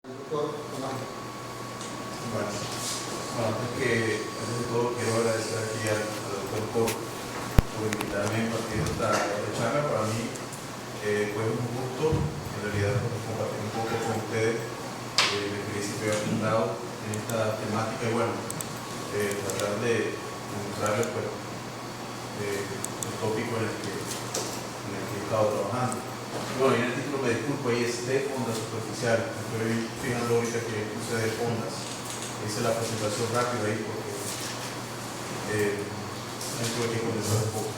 Antes de todo quiero agradecer aquí al doctor por invitarme a impartir esta charla. Para mí fue un gusto, en realidad, compartir un poco con ustedes la experiencia que he acumulado en esta temática y bueno, tratar de mostrarles pues, el tópico en el que he estado trabajando. Bueno, y en el título me disculpo, ahí es de ondas superficiales. Me estoy fijando ahorita que puse de ondas. Hice la presentación rápida ahí porque me tuve que condensar un poco.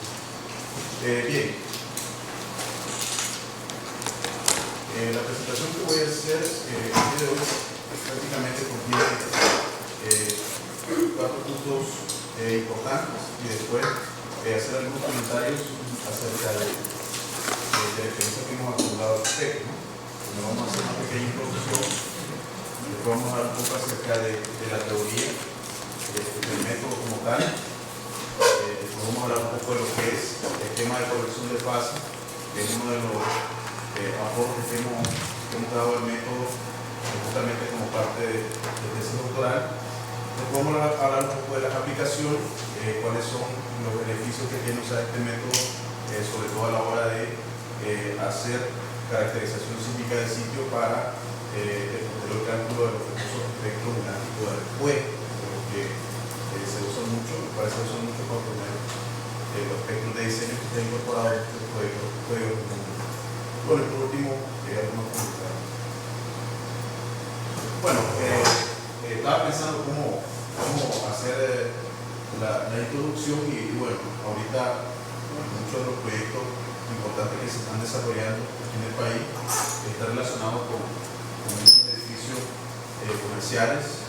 Bien. La presentación que voy a hacer el día de hoy prácticamente contiene 4 puntos importantes y después hacer algunos comentarios acerca de la experiencia que hemos acumulado al respecto, ¿no? Vamos a hacer una pequeña introducción, después vamos a hablar un poco acerca de la teoría, del método como tal, después vamos a hablar un poco de lo que es el tema de corrección de fase, que es uno de los aportes que hemos dado al método justamente como parte de tesis doctoral. Después vamos a hablar un poco de las aplicaciones, cuáles son los beneficios que tiene usar este método, sobre todo a la hora de hacer caracterización sísmica de sitio para el posterior cálculo de los famosos espectros dinámicos de respuesta, que se usa mucho, me parece que se usa mucho para poner los espectros de diseño que están incorporados en este código. Bueno, y por último, algunos comentarios. Bueno, estaba pensando cómo hacer la introducción y bueno, ahorita muchos de los proyectos importantes que se están desarrollando aquí en el país están relacionados con muchos edificios comerciales,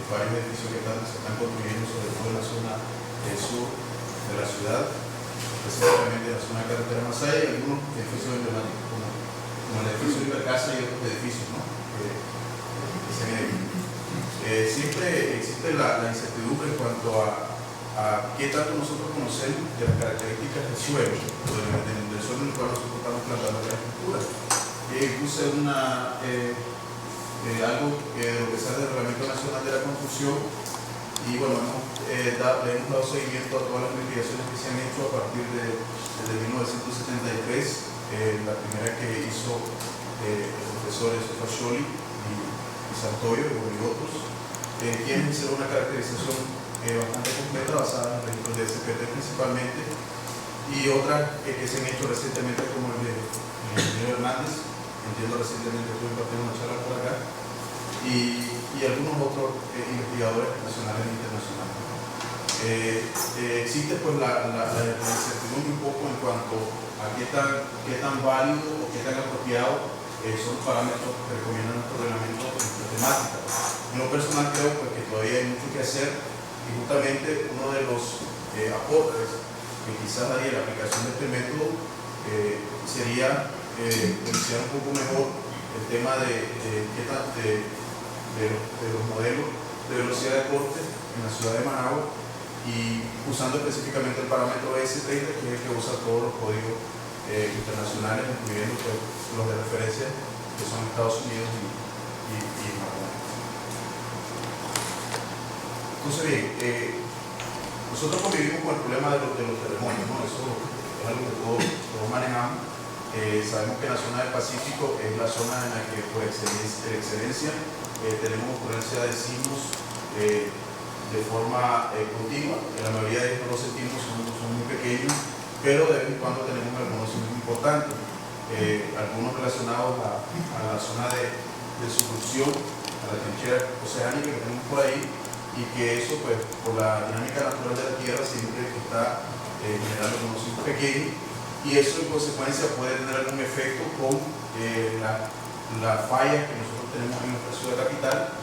varios edificios que se están construyendo sobre todo en la zona del sur de la ciudad, específicamente en la zona de carretera Masaya, y algunos edificios emblemáticos como el edificio de Ibercasa y otros edificios, ¿no? que se han siempre existe la incertidumbre en cuanto a qué tanto nosotros conocemos de las características del suelo, del suelo en el cual nosotros estamos plantando la estructura. Puse algo de lo que sale del Reglamento Nacional de la Construcción y bueno, le hemos dado seguimiento a todas las investigaciones que se han hecho a partir desde 1973, la primera que hizo el profesor Fascioli y Santoyo y otros, quienes hicieron una caracterización bastante completa basada en registros de SPT principalmente y otras que se han hecho recientemente como el de ingeniero Hernández, entiendo recientemente estuve impartiendo una charla por acá, y algunos otros investigadores nacionales e internacionales. Existe pues la incertidumbre un poco en cuanto a qué tan válido o qué tan apropiado son los parámetros que recomiendan nuestro reglamento en esta temática. En lo personal creo pues, que todavía hay mucho que hacer y justamente uno de los aportes que quizás daría la aplicación de este método sería iniciar un poco mejor el tema de los modelos de velocidad de corte en la ciudad de Managua y usando específicamente el parámetro S30, que es el que usa todos los códigos internacionales, incluyendo pues, los de referencia que son Estados Unidos y Japón. Entonces bien, nosotros convivimos con el problema de los terremotos, ¿no? Eso es algo que todos manejamos. Sabemos que la zona del Pacífico es la zona en la que por excelencia tenemos ocurrencia de sismos de forma continua. En la mayoría de ellos no los sentimos, son muy pequeños, pero de vez en cuando tenemos algunos sismos importantes, algunos relacionados a la zona de subducción, a la trinchera oceánica que tenemos por ahí, y que eso, pues, por la dinámica natural de la Tierra, siempre está generando algunos sismos pequeños, y eso en consecuencia puede tener algún efecto con las fallas que nosotros tenemos en nuestra ciudad capital,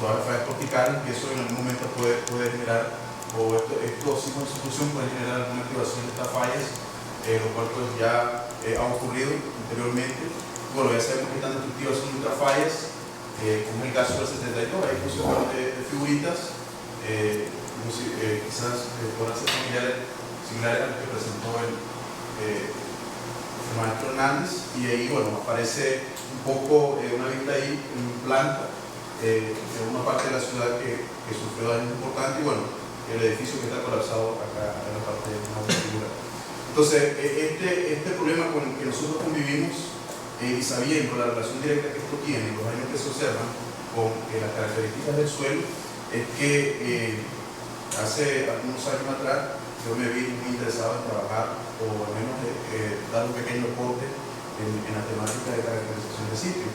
todas las fallas tropicales, que eso en algún momento puede generar, o estos sismos de subducción pueden generar alguna activación de estas fallas, lo cual pues ya ha ocurrido anteriormente. Bueno, ya sabemos que tan destructivas son nuestras fallas, como en el caso del 72, ahí puse un par de figuritas, quizás podrán ser similares a los que presentó el maestro Hernández, y ahí bueno, aparece un poco una vista ahí planta de una parte de la ciudad que sufrió daños importantes, y bueno, el edificio que está colapsado acá en la parte más de figura. Entonces, este problema con el que nosotros convivimos, y sabiendo la relación directa que esto tiene, los daños que se observan con las características del suelo, es que hace algunos años atrás yo me vi muy interesado en trabajar, o al menos dar un pequeño aporte en la temática de caracterización de sitio.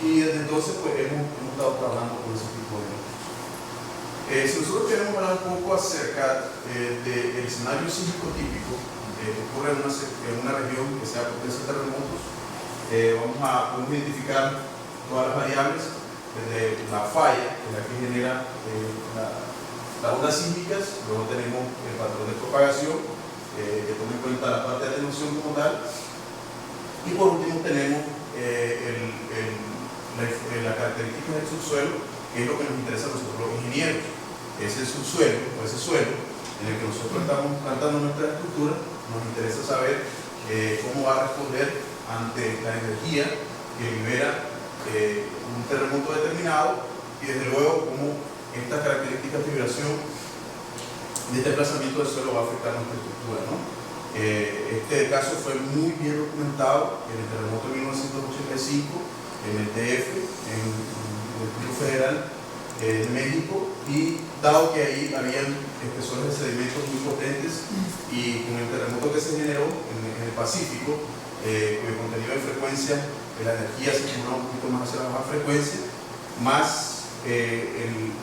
Y desde entonces pues hemos estado trabajando con ese tipo de métodos. Si nosotros queremos hablar un poco acerca del escenario sísmico típico que ocurre en una región que sea potencia de terremotos, podemos identificar todas las variables, desde la falla, que es la que genera las ondas sísmicas. Luego tenemos el patrón de propagación, que toma en cuenta la parte de atenuación como tal, y por último tenemos la característica del subsuelo, que es lo que nos interesa a nosotros los ingenieros. Ese subsuelo, o ese suelo en el que nosotros estamos plantando nuestra estructura, nos interesa saber cómo va a responder ante la energía que libera un terremoto determinado, y desde luego cómo estas características de vibración de este desplazamiento del suelo va a afectar nuestra estructura, ¿no? Este caso fue muy bien documentado en el terremoto de 1985 en el DF, en el Distrito Federal de México, y dado que ahí habían espesores de sedimentos muy potentes, y con el terremoto que se generó en el Pacífico, cuyo contenido de frecuencia de la energía se acumuló un poquito más hacia la baja frecuencia, más el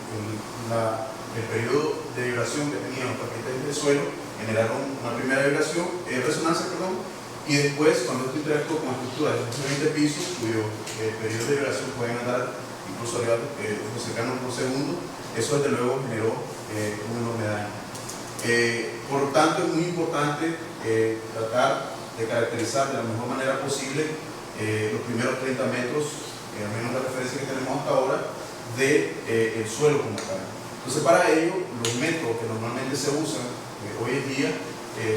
periodo de vibración que tenían los paquetes del suelo, generaron una primera resonancia, y después, cuando esto interactuó con estructuras de 20 pisos, cuyo periodo de vibración pueden andar incluso arriba cercano por segundo, eso desde luego generó un enorme daño. Por lo tanto, es muy importante tratar de caracterizar de la mejor manera posible los primeros 30 metros, al menos la referencia que tenemos hasta ahora, del suelo como tal. Entonces, para ello, los métodos que normalmente se usan hoy en día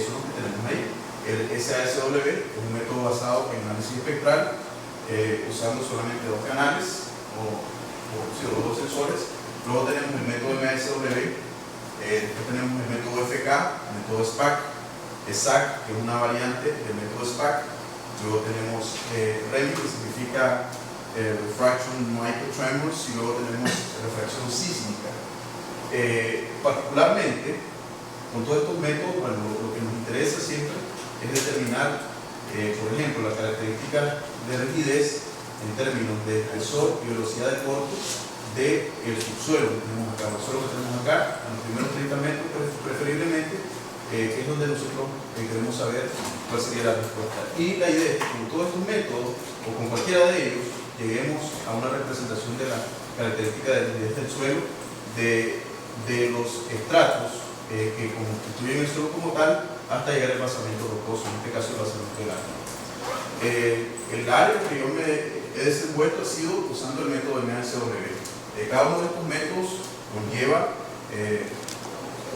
son los que tenemos ahí. El SASW es un método basado en análisis espectral, usando solamente dos canales o dos sensores. Luego tenemos el método MASW, después tenemos el método FK, el método SPAC, SAC, que es una variante del método SPAC. Luego tenemos REMI, que significa Refraction Microtremors, y luego tenemos refracción sísmica. Particularmente, con todos estos métodos, bueno, lo que nos interesa siempre es determinar, por ejemplo, las características de rigidez en términos de espesor y velocidad de corte del subsuelo que tenemos acá. El suelo que tenemos acá, en los primeros 30 metros preferiblemente, es donde nosotros queremos saber cuál sería la respuesta. Y la idea es que con todos estos métodos, o con cualquiera de ellos, lleguemos a una representación de la característica de rigidez del suelo, de los estratos que constituyen el suelo como tal, hasta llegar al basamento rocoso, en este caso el basamento del área. El área que yo me he desenvuelto ha sido usando el método de MASW. Cada uno de estos métodos conlleva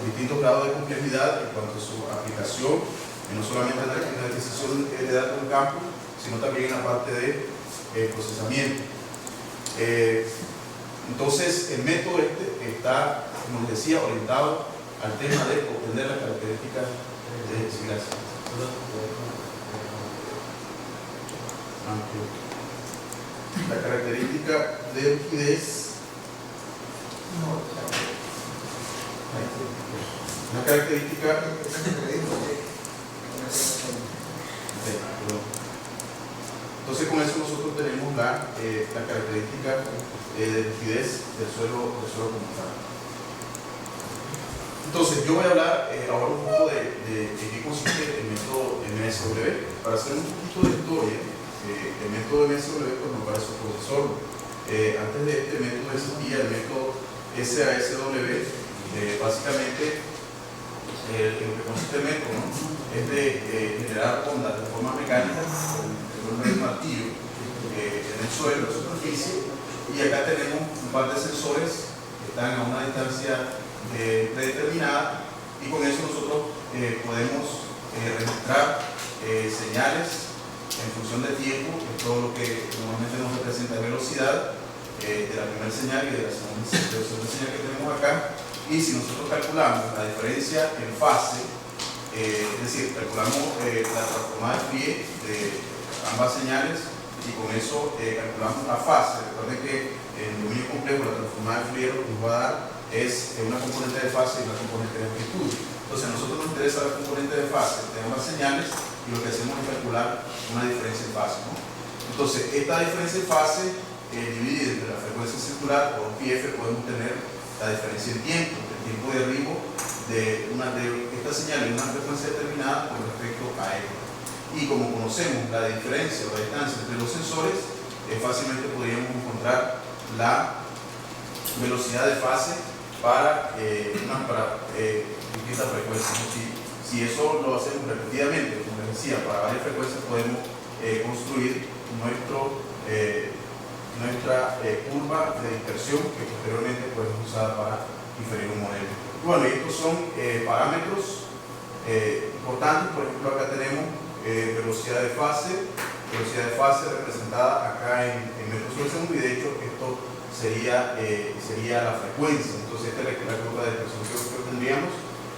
distintos grados de complejidad en cuanto a su aplicación, y no solamente en la adquisición de datos en campo, sino también en la parte de procesamiento. Entonces, el método está, como les decía, orientado al tema de obtener las características de gracias. La característica de rigidez, la característica entonces con eso nosotros tenemos la característica de rigidez del suelo como tal. Entonces yo voy a hablar ahora un poco de qué consiste el método MASW. Para hacer un poquito de historia, el método MASW pues, para su profesor, antes de este método existía el método SASW. Básicamente lo que consiste el método, ¿no?, es de generar ondas de forma mecánica con un martillo en el suelo, en la superficie, y acá tenemos un par de sensores que están a una distancia predeterminada, y con eso nosotros podemos registrar señales en función de tiempo, que es todo lo que normalmente nos representa velocidad, de la primera señal y de la segunda señal que tenemos acá. Y si nosotros calculamos la diferencia en fase, es decir, calculamos la transformada de Fourier de ambas señales y con eso calculamos la fase. Recuerden que en el dominio complejo la transformada de Fourier lo que nos va a dar es una componente de fase y una componente de amplitud. Entonces a nosotros nos interesa la componente de fase de ambas señales y lo que hacemos es calcular una diferencia en fase, ¿no? Entonces esta diferencia en fase dividida entre la frecuencia circular o πf podemos tener la diferencia en tiempo, el tiempo de derribo de esta señal en una frecuencia determinada con respecto a ella. Y como conocemos la diferencia o la distancia entre los sensores, fácilmente podríamos encontrar la velocidad de fase para distintas frecuencias, ¿no? Si eso lo hacemos repetidamente, como les decía, para varias frecuencias podemos construir nuestra curva de dispersión que posteriormente podemos usar para diferir un modelo. Bueno, y estos son parámetros importantes. Por ejemplo, acá tenemos velocidad de fase representada acá en metros por segundo, y de hecho esto sería la frecuencia. Entonces esta es la curva de dispersión que tendríamos.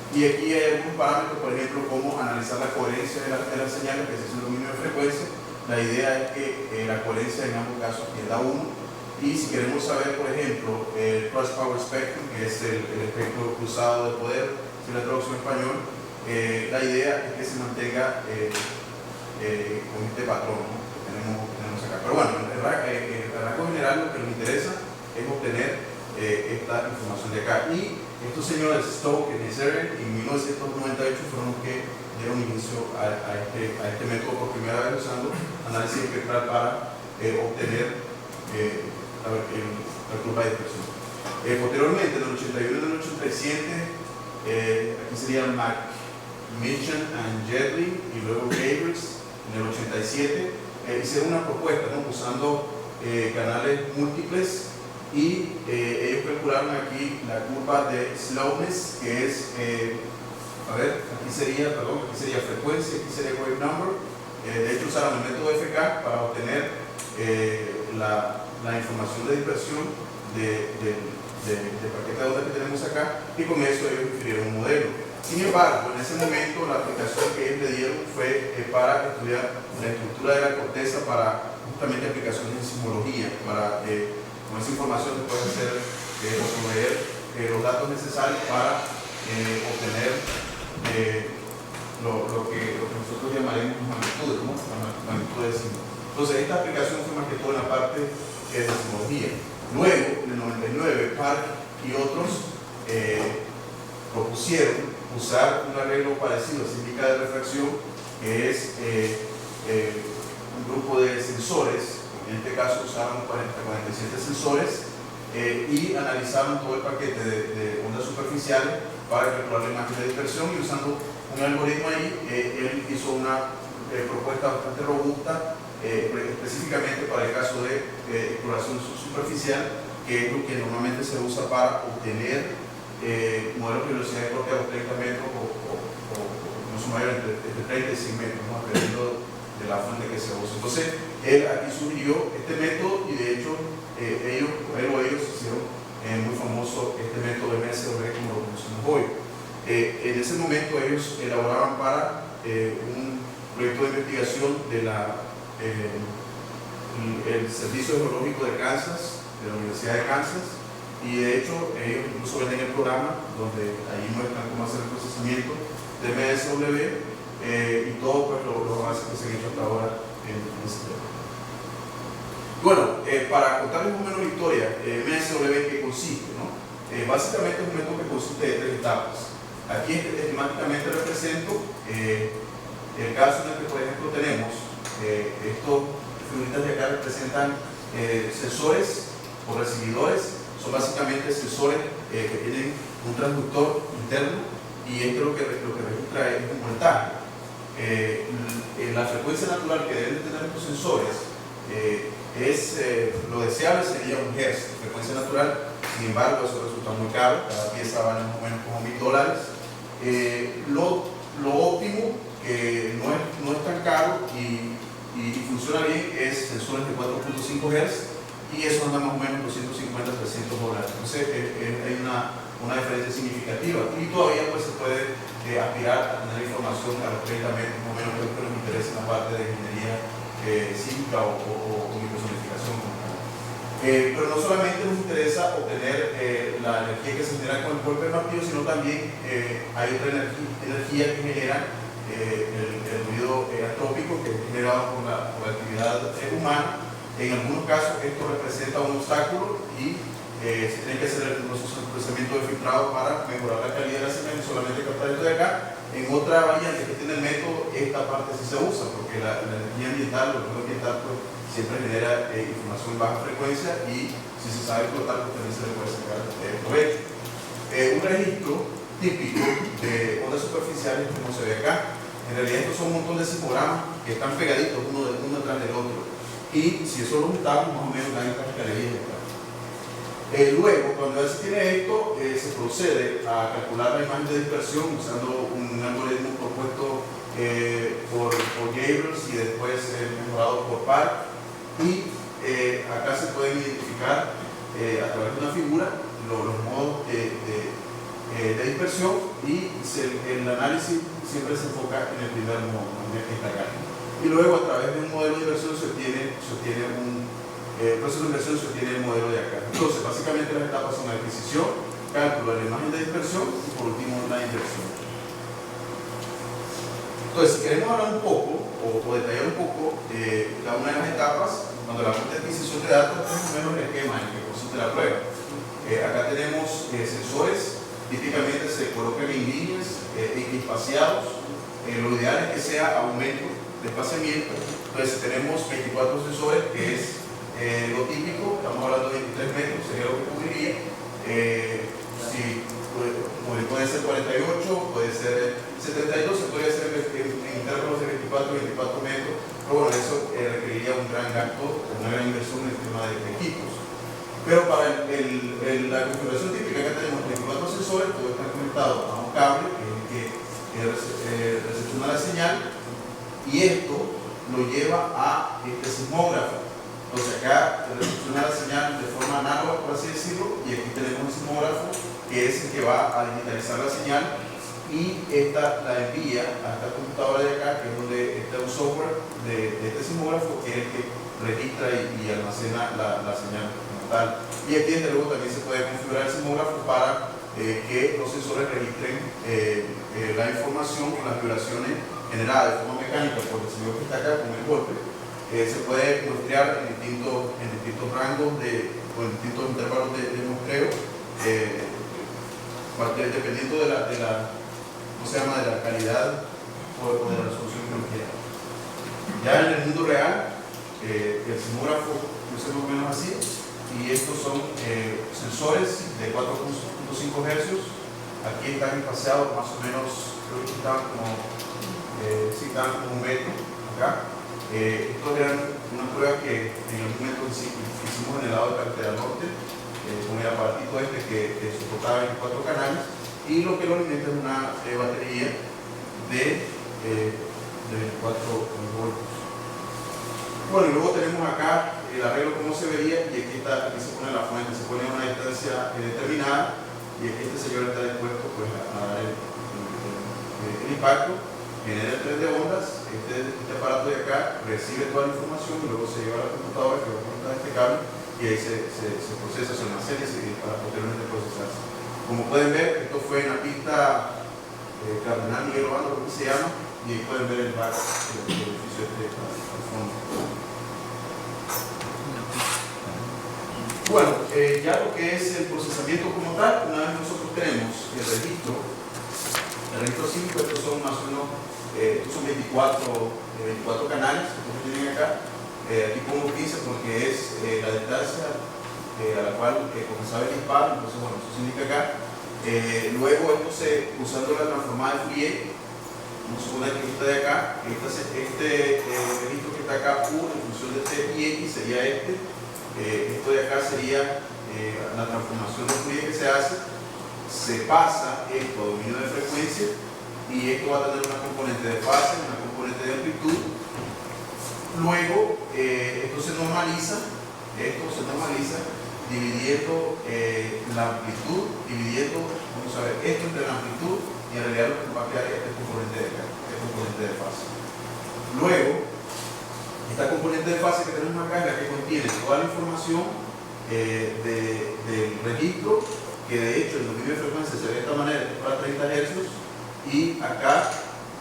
Y aquí hay algunos parámetros, por ejemplo, cómo analizar la coherencia de las señales, que es el dominio de frecuencia. La idea es que la coherencia en ambos casos tienda a 1. Y si queremos saber, por ejemplo, el Cross Power Spectrum, que es el espectro cruzado de poder, si la traducción en español, la idea es que se mantenga con este patrón, ¿no?, que tenemos acá. Pero bueno, en el rango general lo que nos interesa es obtener esta información de acá. Y estos señores Stokes y Nezarian en 1998 fueron los que dieron inicio a este método por primera vez usando análisis espectral para obtener la curva de dispersión. Posteriormente, en el 81 y en el 87, aquí serían Mitchell and Jedlin y luego Gabers en el 87, hicieron una propuesta, ¿no?, usando canales múltiples, y ellos calcularon aquí la curva de slowness, que es aquí sería frecuencia, aquí sería wave number. De hecho usaron el método FK para obtener la información de dispersión del paquete de onda que tenemos acá, y con eso ellos infirieron un modelo. Sin embargo, en ese momento la aplicación que ellos le dieron fue para estudiar la estructura de la corteza para justamente aplicaciones en sismología, para con esa información se puede hacer o proveer los datos necesarios para obtener lo que nosotros llamaremos magnitudes, ¿no?, magnitudes de sismo. Entonces esta aplicación fue más que todo en la parte de sismología. Luego, en el 99, Park y otros propusieron usar un arreglo parecido a sísmica de refracción, que es un grupo de sensores. En este caso usaron 47 sensores y analizaron todo el paquete de ondas superficiales para calcular la imagen de dispersión, y usando un algoritmo ahí, él hizo una propuesta bastante robusta, específicamente para el caso de exploración superficial, que es lo que normalmente se usa para obtener modelos de velocidad de corte a 30 metros o incluso mayor, entre 30 y 100 metros, ¿no?, dependiendo de la fuente que se usa. Entonces, él aquí sugirió este método, y de hecho ellos hicieron muy famoso este método de MSW como lo conocemos hoy. En ese momento ellos elaboraban para un proyecto de investigación de el Servicio Geológico de Kansas, de la Universidad de Kansas, y de hecho ellos incluso venden el programa donde ahí muestran cómo hacer el procesamiento de MSW y todo pues, los avances que se han hecho hasta ahora en ese tema. Bueno, para contarles un menos la historia, MSW en qué consiste, ¿no? Básicamente es un método que consiste de 3 etapas. Aquí esquemáticamente represento el caso en el que, por ejemplo, tenemos estos figuritas de acá representan sensores o recibidores. Son básicamente sensores que tienen un transductor interno, y esto lo que registra es un voltaje. La frecuencia natural que deben de tener estos sensores lo deseable sería 1 Hz de frecuencia natural. Sin embargo, eso resulta muy caro, cada pieza vale más o menos como $1000. Lo óptimo, que no es tan caro y funciona bien, es sensores de 4.5 Hz. y eso anda más o menos $250 a $300. Entonces hay una diferencia significativa, y todavía pues se puede aspirar a tener información a los 30 metros, más o menos, que nos interesa en la parte de ingeniería cívica o microsonificación. Pero no solamente nos interesa obtener la energía que se genera con el golpe del martillo, sino también hay otra energía que genera el ruido antrópico, que es generado por la actividad humana. En algunos casos esto representa un obstáculo y se tiene que hacer el procesamiento de filtrado para mejorar la calidad de la señal y solamente captar esto de acá. En otra variante que tiene el método, esta parte sí se usa, porque la energía ambiental, el ruido ambiental, pues, siempre genera información en baja frecuencia, y si se sabe explotar, pues también se le puede sacar provecho. Un registro típico de ondas superficiales, como se ve acá, en realidad estos son un montón de sismogramas que están pegaditos uno detrás del otro, y si eso lo juntamos, más o menos dan estas escalerillas acá. Luego, cuando ya se tiene esto, se procede a calcular la imagen de dispersión usando un algoritmo propuesto por Gabriels y después mejorado por Park. Y acá se pueden identificar a través de una figura los modos de dispersión, y el análisis siempre se enfoca en el primer modo, en el que está acá. Y luego, a través de un modelo de inversión, se obtiene el proceso de inversión, se obtiene el modelo de acá. Entonces, básicamente las etapas son la adquisición, cálculo de la imagen de dispersión y por último la inversión. Entonces, si queremos hablar un poco o detallar un poco cada una de las etapas, cuando hablamos de adquisición de datos, es más o menos el esquema en el que consiste la prueba. Acá tenemos sensores, típicamente se colocan en líneas espaciados. Lo ideal es que sea aumento de espaciamiento. Entonces tenemos 24 sensores, que es lo típico. Estamos hablando de 23 metros, sería lo que cubriría. Puede ser 48, puede ser 72, se puede hacer en intervalos de 24 y 24 metros, pero bueno, eso requeriría un gran gasto, una gran inversión en el tema de equipos. Pero para la configuración típica, acá tenemos 24 sensores, todo está conectado a un cable que recepciona la señal, y esto lo lleva a este sismógrafo. Entonces acá recepciona la señal de forma análoga, por así decirlo, y aquí tenemos un sismógrafo que es el que va a digitalizar la señal, y esta la envía a esta computadora de acá, que es donde está un software de este sismógrafo, que es el que registra y almacena la señal como tal. Y aquí desde luego también se puede configurar el sismógrafo para que los sensores registren la información con las vibraciones generadas de forma mecánica por el señor que está acá con el golpe. Se puede muestrear en distintos rangos o en distintos intervalos de muestreo, dependiendo de la calidad o de la resolución que uno quiera. Ya en el mundo real, el sismógrafo luce más o menos así, y estos son sensores de 4.5 Hz. Aquí están espaciados más o menos, creo que estaban como un metro acá. Estos eran una prueba que en algún momento hicimos en el lado de Carretera Norte, con el aparatito que soportaba 24 canales, y lo que lo alimenta es una batería de 24 voltios. Bueno, y luego tenemos acá el arreglo como se vería, y aquí se pone la fuente, se pone a una distancia determinada, y aquí este señor está dispuesto pues, a dar el impacto, genera el tren de ondas. Este aparato de acá recibe toda la información y luego se lleva a la computadora, que va a conectar este cable, y ahí se procesa, se almacena para posteriormente procesarse. Como pueden ver, esto fue en la pista Cardenal Miguel Obando, creo que se llama, y ahí pueden ver el bar, el edificio al fondo. Bueno, ya lo que es el procesamiento como tal, una vez nosotros tenemos el registro cívico, estos son más o menos, estos son 24 canales que ustedes tienen acá. Aquí pongo 15 porque es la distancia a la cual comenzaba el disparo, entonces bueno, eso se indica acá. Luego esto usando la transformada de Fourier, vamos a suponer que esta de acá, este registro que está acá, U en función de T y X sería esto de acá sería la transformación de Fourier que se hace, se pasa esto a dominio de frecuencia, y esto va a tener una componente de fase, una componente de amplitud. Luego esto se normaliza Esto se normaliza dividiendo la amplitud, vamos a ver, esto entre la amplitud y en realidad lo que va a quedar es este componente de acá, este componente de fase. Luego, esta componente de fase que tenemos acá es la que contiene toda la información del registro, que de hecho en los vídeos de frecuencia se ve de esta manera, para 30 Hz, y acá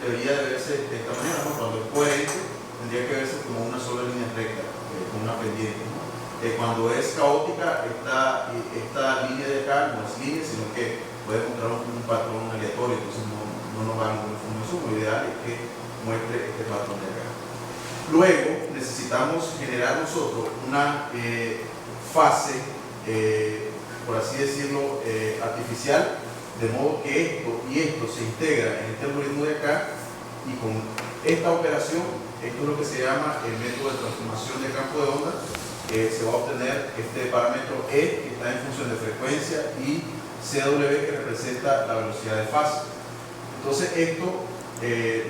debería de verse de esta manera, ¿no? Cuando es coherente tendría que verse como una sola línea recta, con una pendiente, ¿no? Cuando es caótica, esta línea de acá no es línea, sino que puede encontrar un patrón aleatorio, entonces no nos da ninguna información. Lo ideal es que muestre este patrón de acá. Luego necesitamos generar nosotros una fase, por así decirlo, artificial, de modo que esto y esto se integra en este algoritmo de acá, y con esta operación, esto es lo que se llama el método de transformación de campo de onda, se va a obtener este parámetro E, que está en función de frecuencia, y CW, que representa la velocidad de fase. Entonces esto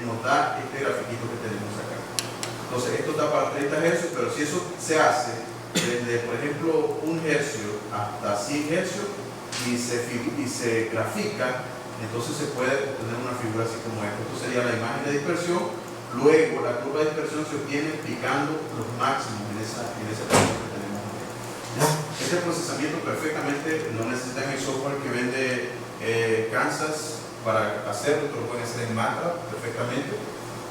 nos da este grafiquito que tenemos acá. Entonces esto está para 30 Hz, pero si eso se hace desde, por ejemplo, 1 Hz hasta 100 Hz y se grafica, entonces se puede obtener una figura así como esta. Esto sería la imagen de dispersión. Luego la curva de dispersión se obtiene aplicando los máximos en ese punto que tenemos aquí. Este procesamiento perfectamente no necesitan el software que vende Kansas para hacerlo, esto lo pueden hacer en MATLAB perfectamente.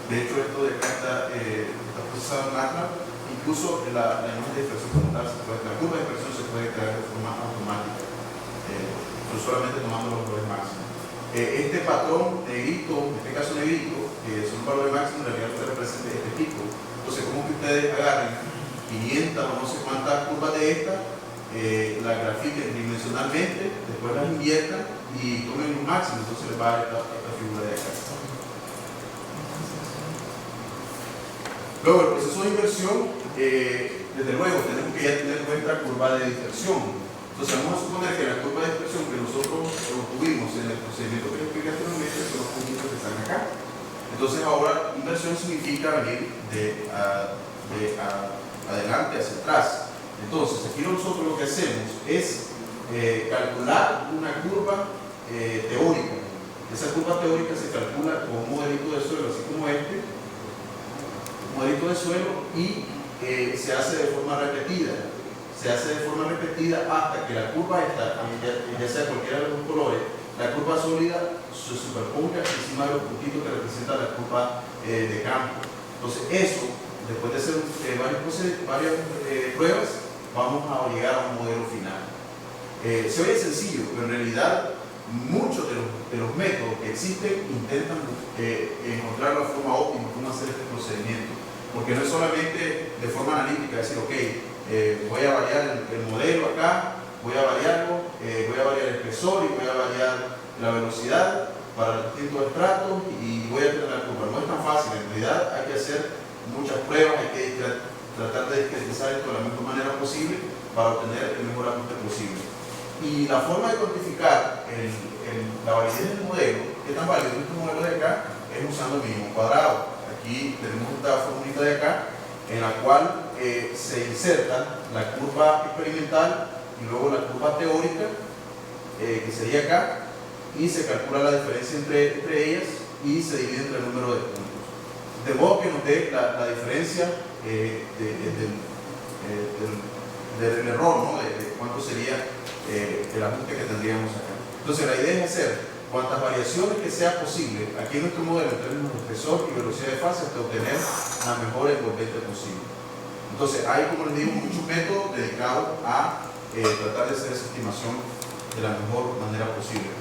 De hecho, esto de acá está procesado en MATLAB. Incluso la imagen de dispersión como tal, la curva de dispersión se puede crear de forma automática, pero solamente tomando los valores máximos. Este patrón negrito, en este caso negrito, que son valores máximos, en realidad usted representa este pico. Entonces, como que ustedes agarren 500 o no sé cuántas curvas de esta, la grafiquen tridimensionalmente, después las inviertan y tomen un máximo, entonces les va a dar esta figura de acá. Luego, el proceso de inversión, desde luego, tenemos que ya tener nuestra curva de dispersión. Entonces, vamos a suponer que la curva de dispersión que nosotros obtuvimos en el procedimiento que les expliqué anteriormente son los puntitos que están acá. Entonces, ahora, inversión significa venir de adelante hacia atrás. Entonces, aquí nosotros lo que hacemos es calcular una curva teórica. Esa curva teórica se calcula con un modelito de suelo, así como este, un modelito de suelo, y se hace de forma repetida. Se hace de forma repetida hasta que la curva esta, ya sea cualquiera de los colores, la curva sólida se superponga encima de los puntitos que representan la curva de campo. Entonces eso, después de hacer varias pruebas, vamos a llegar a un modelo final. Se oye sencillo, pero en realidad muchos de los métodos que existen intentan encontrar la forma óptima, cómo hacer este procedimiento. Porque no es solamente de forma analítica decir, ok, voy a variar el modelo acá, voy a variarlo, voy a variar el espesor y voy a variar la velocidad para los distintos estratos y voy a tener la curva. No es tan fácil, en realidad hay que hacer muchas pruebas, hay que tratar de discretizar esto de la mejor manera posible para obtener el mejor ajuste posible. Y la forma de cuantificar la validez del modelo, qué tan válido es este modelo de acá, es usando el mínimo cuadrado. Aquí tenemos esta formulita de acá, en la cual se inserta la curva experimental y luego la curva teórica, que sería acá, y se calcula la diferencia entre ellas y se divide entre el número de puntos. De modo que nos dé la diferencia del error, ¿no? de cuánto sería el ajuste que tendríamos acá. Entonces la idea es hacer cuantas variaciones que sea posible aquí en nuestro modelo en términos de espesor y velocidad de fase hasta obtener la mejor envolvente posible. Entonces hay, como les digo, muchos métodos dedicados a tratar de hacer esa estimación de la mejor manera posible.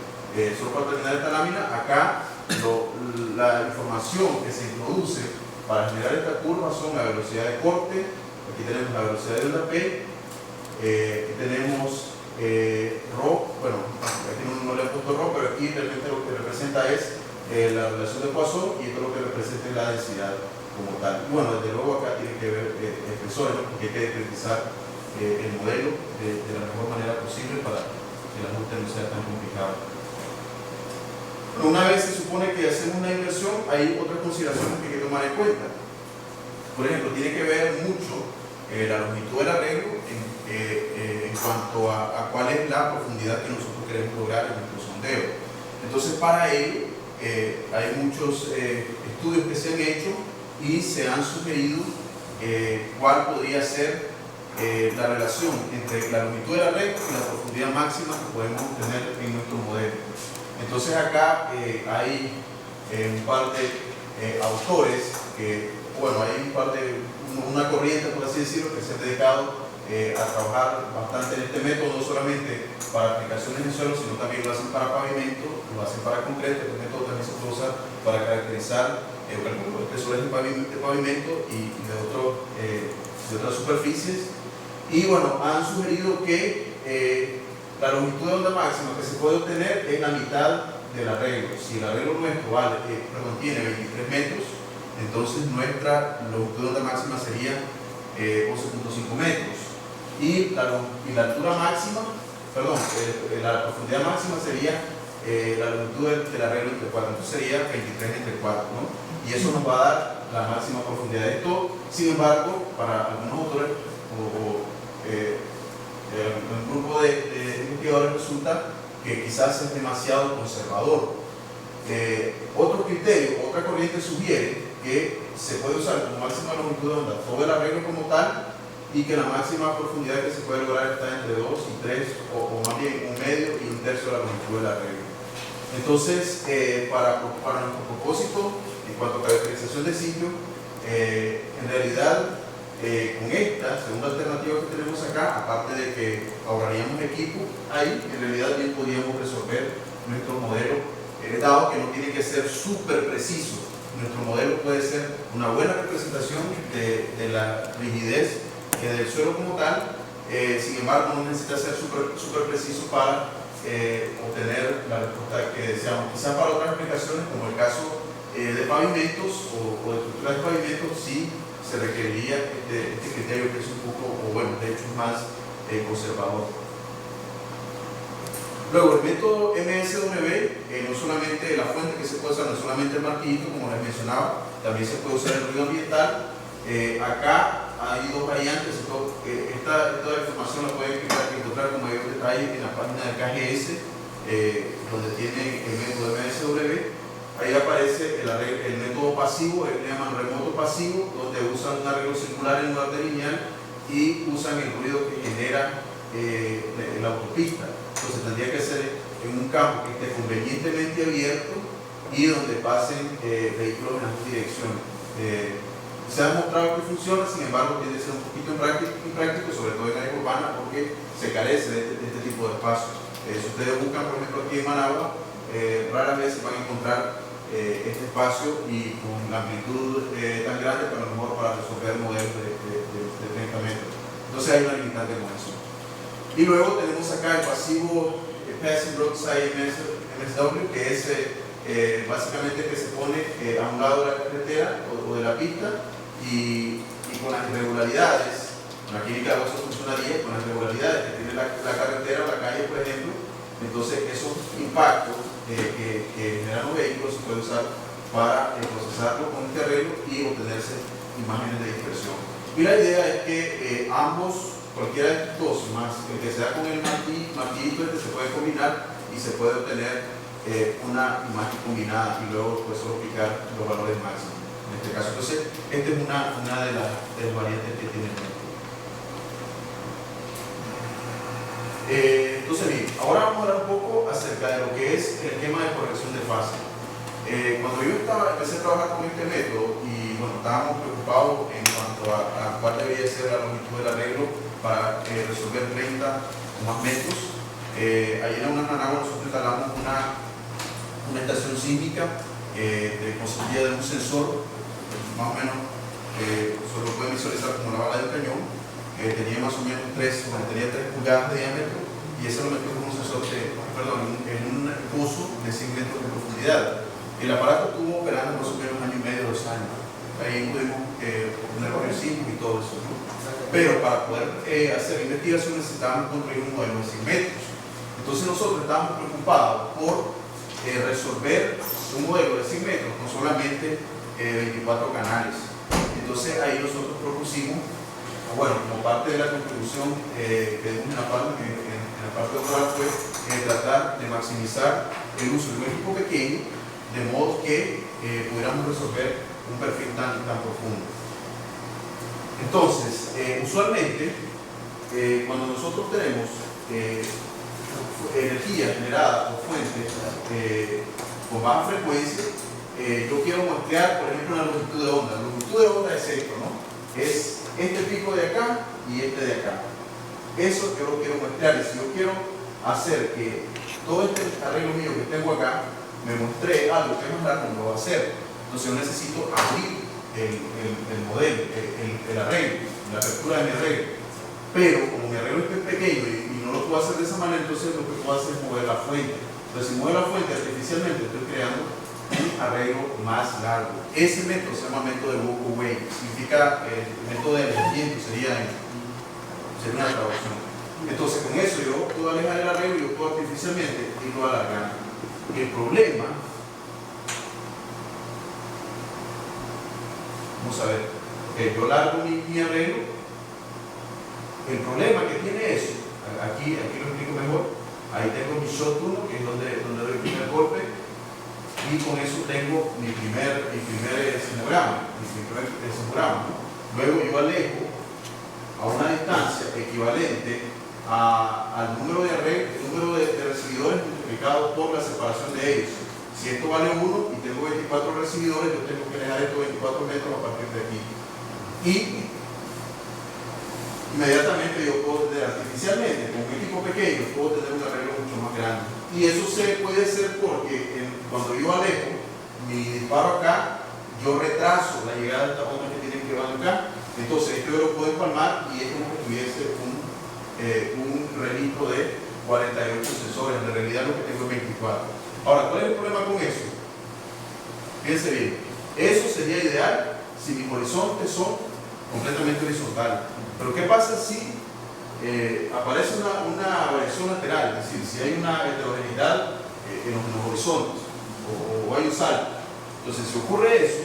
Solo para terminar esta lámina, acá la información que se introduce para generar esta curva son la velocidad de corte, aquí tenemos la velocidad de onda P, aquí tenemos ρ, bueno, aquí no le he puesto ρ, pero aquí realmente lo que representa es la relación de Poisson y esto lo que representa es la densidad como tal. Y bueno, desde luego acá tiene que ver espesores, ¿no? Porque hay que discretizar el modelo de la mejor manera posible para que el ajuste no sea tan complicado. Pero una vez se supone que hacemos una inversión, hay otras consideraciones que hay que tomar en cuenta. Por ejemplo, tiene que ver mucho la longitud del arreglo en cuanto a cuál es la profundidad que nosotros queremos lograr en nuestro sondeo. Entonces, para ello hay muchos estudios que se han hecho y se han sugerido cuál podría ser la relación entre la longitud del arreglo y la profundidad máxima que podemos obtener en nuestro modelo. Entonces acá hay un par de autores bueno, hay una corriente, por así decirlo, que se ha dedicado a trabajar bastante en este método, no solamente para aplicaciones en suelo, sino también lo hacen para pavimento, lo hacen para concreto. Este método también se puede usar para caracterizar espesores de pavimento y de otras superficies. Y bueno, han sugerido que la longitud de onda máxima que se puede obtener es la mitad del arreglo. Si el arreglo nuestro tiene 23 metros, entonces nuestra longitud de onda máxima sería 11.5 metros. Y la altura máxima, la profundidad máxima sería la longitud del arreglo entre 4, entonces sería 23 entre 4, ¿no? Y eso nos va a dar la máxima profundidad de esto. Sin embargo, para algunos autores un grupo de investigadores resulta que quizás es demasiado conservador. Otro criterio, otra corriente sugiere que se puede usar como máxima longitud de onda todo el arreglo como tal, y que la máxima profundidad que se puede lograr está entre 2 y 3, o más bien 1 medio y 1/3 de la longitud del arreglo. Entonces, para nuestro propósito, en cuanto a caracterización de sitio, en realidad, con esta segunda alternativa que tenemos acá, aparte de que ahorraríamos equipo, ahí en realidad bien podríamos resolver nuestro modelo, dado que no tiene que ser súper preciso. Nuestro modelo puede ser una buena representación de la rigidez del suelo como tal, sin embargo no necesita ser súper preciso para obtener la respuesta que deseamos. Quizás para otras aplicaciones, como el caso de pavimentos o de estructuras de pavimentos, sí se requeriría este criterio, que es un poco, o bueno, de hecho es más conservador. Luego, el método MSW, no solamente la fuente que se puede usar, no solamente el martillito, como les mencionaba, también se puede usar el ruido ambiental. Acá hay dos variantes. Esta información la pueden encontrar con mayor detalle en la página del KGS, donde tienen el método MSW. Ahí aparece el método pasivo, le llaman remoto pasivo, donde usan un arreglo circular en lugar de lineal y usan el ruido que genera la autopista. Entonces tendría que ser en un campo que esté convenientemente abierto y donde pasen vehículos en las dos direcciones. Se ha demostrado que funciona, sin embargo tiende a ser un poquito impráctico, sobre todo en área urbana, porque se carece de este tipo de espacios. Si ustedes buscan, por ejemplo, aquí en Managua, rara vez se van a encontrar este espacio y con la amplitud tan grande para lo mejor para resolver modelos de 30 metros. Entonces hay una limitante con eso. Y luego tenemos acá el pasivo Passive Roadside MSW, que es básicamente que se pone a un lado de la carretera o de la pista y con las irregularidades, aquí en Nicaragua eso funcionaría con las irregularidades que tiene la carretera o la calle, por ejemplo. Entonces esos impactos que generan los vehículos se puede usar para procesarlo con este arreglo y obtenerse imágenes de dispersión. Y la idea es que cualquiera de estos dos, más el que sea con el martillito, se puede combinar y se puede obtener una imagen combinada y luego pues solo aplicar los valores máximos en este caso. Entonces, esta es una de las variantes que tiene el método. Entonces bien, ahora vamos a hablar un poco acerca de lo que es el esquema de corrección de fase. Cuando yo empecé a trabajar con este método y bueno, estábamos preocupados en cuanto a cuál debería ser la longitud del arreglo para resolver 30 o más metros, allí en Managua nosotros instalamos una estación sísmica consistía de un sensor, más o menos, solo pueden visualizar como la bala de un cañón. Tenía más o menos 3 pulgadas de diámetro y ese lo metimos con un sensor en un pozo de 100 metros de profundidad. El aparato estuvo operando más o menos 1 año y medio, 2 años. Ahí pudimos poner los sismos y todo eso, ¿no? Pero para poder hacer investigación necesitábamos construir un modelo de 100 metros. Entonces nosotros estábamos preocupados por resolver un modelo de 100 metros con solamente 24 canales. Entonces ahí nosotros propusimos bueno, como parte de la contribución que dimos en la parte oral fue tratar de maximizar el uso de un equipo pequeño, de modo que pudiéramos resolver un perfil tan profundo. Entonces, usualmente, cuando nosotros tenemos energía generada por fuentes con baja frecuencia, yo quiero muestrear, por ejemplo, una longitud de onda. La longitud de onda es esto, ¿no? Es este pico de acá y este de acá. Eso yo lo quiero muestrear, y si yo quiero hacer que todo este arreglo mío que tengo acá me muestre algo que es más largo, no lo va a hacer. Entonces yo necesito abrir el modelo, el arreglo, la apertura de mi arreglo. Pero como mi arreglo es pequeño y no lo puedo hacer de esa manera, entonces lo que puedo hacer es mover la fuente. Entonces si muevo la fuente artificialmente, estoy creando un arreglo más largo. Ese método se llama método de walk-away, significa el método de alejamiento, sería una traducción. Entonces con eso yo puedo alejar el arreglo y yo puedo artificialmente irlo alargando. El problema, vamos a ver, yo largo mi arreglo. El problema que tiene eso, aquí lo explico mejor. Ahí tengo mi shot 1, que es donde doy el primer golpe, y con eso tengo mi primer escenograma, ¿no? Luego yo alejo a una distancia equivalente al número de recibidores multiplicado por la separación de ellos. Si esto vale 1 y tengo 24 recibidores, yo tengo que alejar estos 24 metros a partir de aquí. Y inmediatamente yo puedo tener artificialmente, con un equipo pequeño, puedo tener un arreglo mucho más grande. Y eso puede ser porque cuando yo alejo mi disparo acá, yo retraso la llegada de estas ondas que tienen que van acá. Entonces esto yo lo puedo empalmar y es como que tuviese un registro de 48 sensores. En realidad lo que tengo es 24. Ahora, ¿cuál es el problema con eso? Fíjense bien, eso sería ideal si mis horizontes son completamente horizontales. Pero ¿qué pasa si aparece una variación lateral? Es decir, si hay una heterogeneidad en los horizontes o hay un salto. Entonces, si ocurre eso,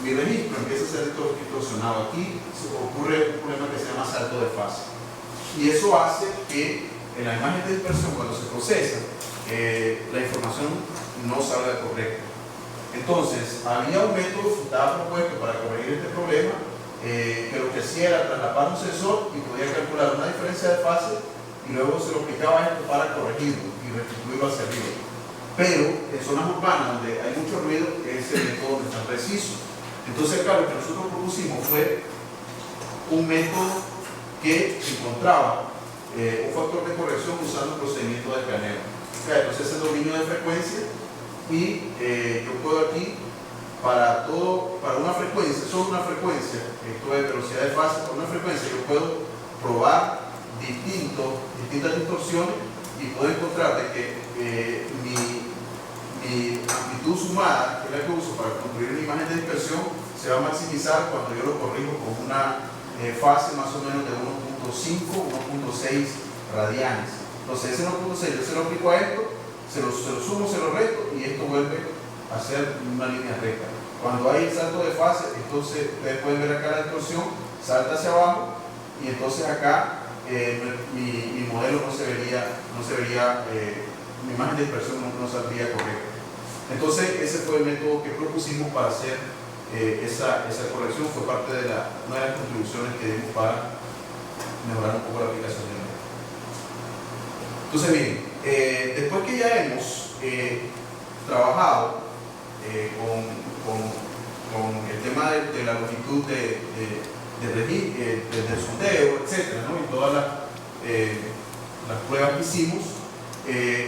mi registro empieza a ser distorsionado. Aquí ocurre un problema que se llama salto de fase. Y eso hace que en la imagen de dispersión, cuando se procesa, la información no salga correcta. Entonces, había un método que estaba propuesto para corregir este problema, que lo que hacía era traslapar un sensor y podía calcular una diferencia de fase y luego se lo aplicaba a esto para corregirlo y restituirlo hacia arriba. Pero en zonas urbanas donde hay mucho ruido, ese método no es tan preciso. Entonces, claro, lo que nosotros propusimos fue un método que encontraba un factor de corrección usando el procedimiento de escaneo. Entonces, el dominio de frecuencia y yo puedo aquí, para una frecuencia, solo una frecuencia, esto es velocidad de fase, para una frecuencia yo puedo probar distintas distorsiones y puedo encontrar de que mi amplitud sumada, que es la que uso para construir una imagen de dispersión, se va a maximizar cuando yo lo corrijo con una fase más o menos de 1.5, 1.6 radianes. Entonces ese 1.6 yo se lo aplico a esto, se lo sumo, se lo resto y esto vuelve a ser una línea recta. Cuando hay el salto de fase, entonces ustedes pueden ver acá la distorsión, salta hacia abajo y entonces acá mi modelo no se vería, mi imagen de dispersión no saldría correcta. Entonces ese fue el método que propusimos para hacer esa corrección. Fue parte de una de las contribuciones que dimos para mejorar un poco la aplicación de método. Entonces bien, después que ya hemos trabajado con el tema de la longitud del sondeo, etcétera, ¿no? Y todas las pruebas que hicimos,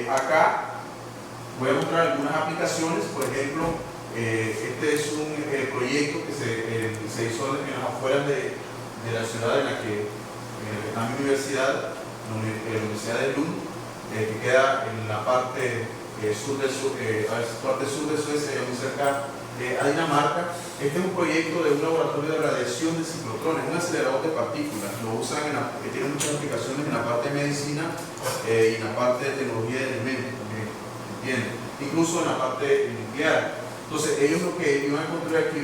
acá voy a mostrar algunas aplicaciones. Por ejemplo, este es un proyecto que se hizo en las afueras de la ciudad en la que está mi universidad, la Universidad de Lund, que queda en la parte sur de Suecia, muy cerca a Dinamarca. Este es un proyecto de un laboratorio de radiación de ciclotrones, un acelerador de partículas. Lo usan que tiene muchas aplicaciones en la parte de medicina y en la parte de tecnología de elementos también, ¿entienden? Incluso en la parte nuclear. Entonces ellos lo que iban a encontrar aquí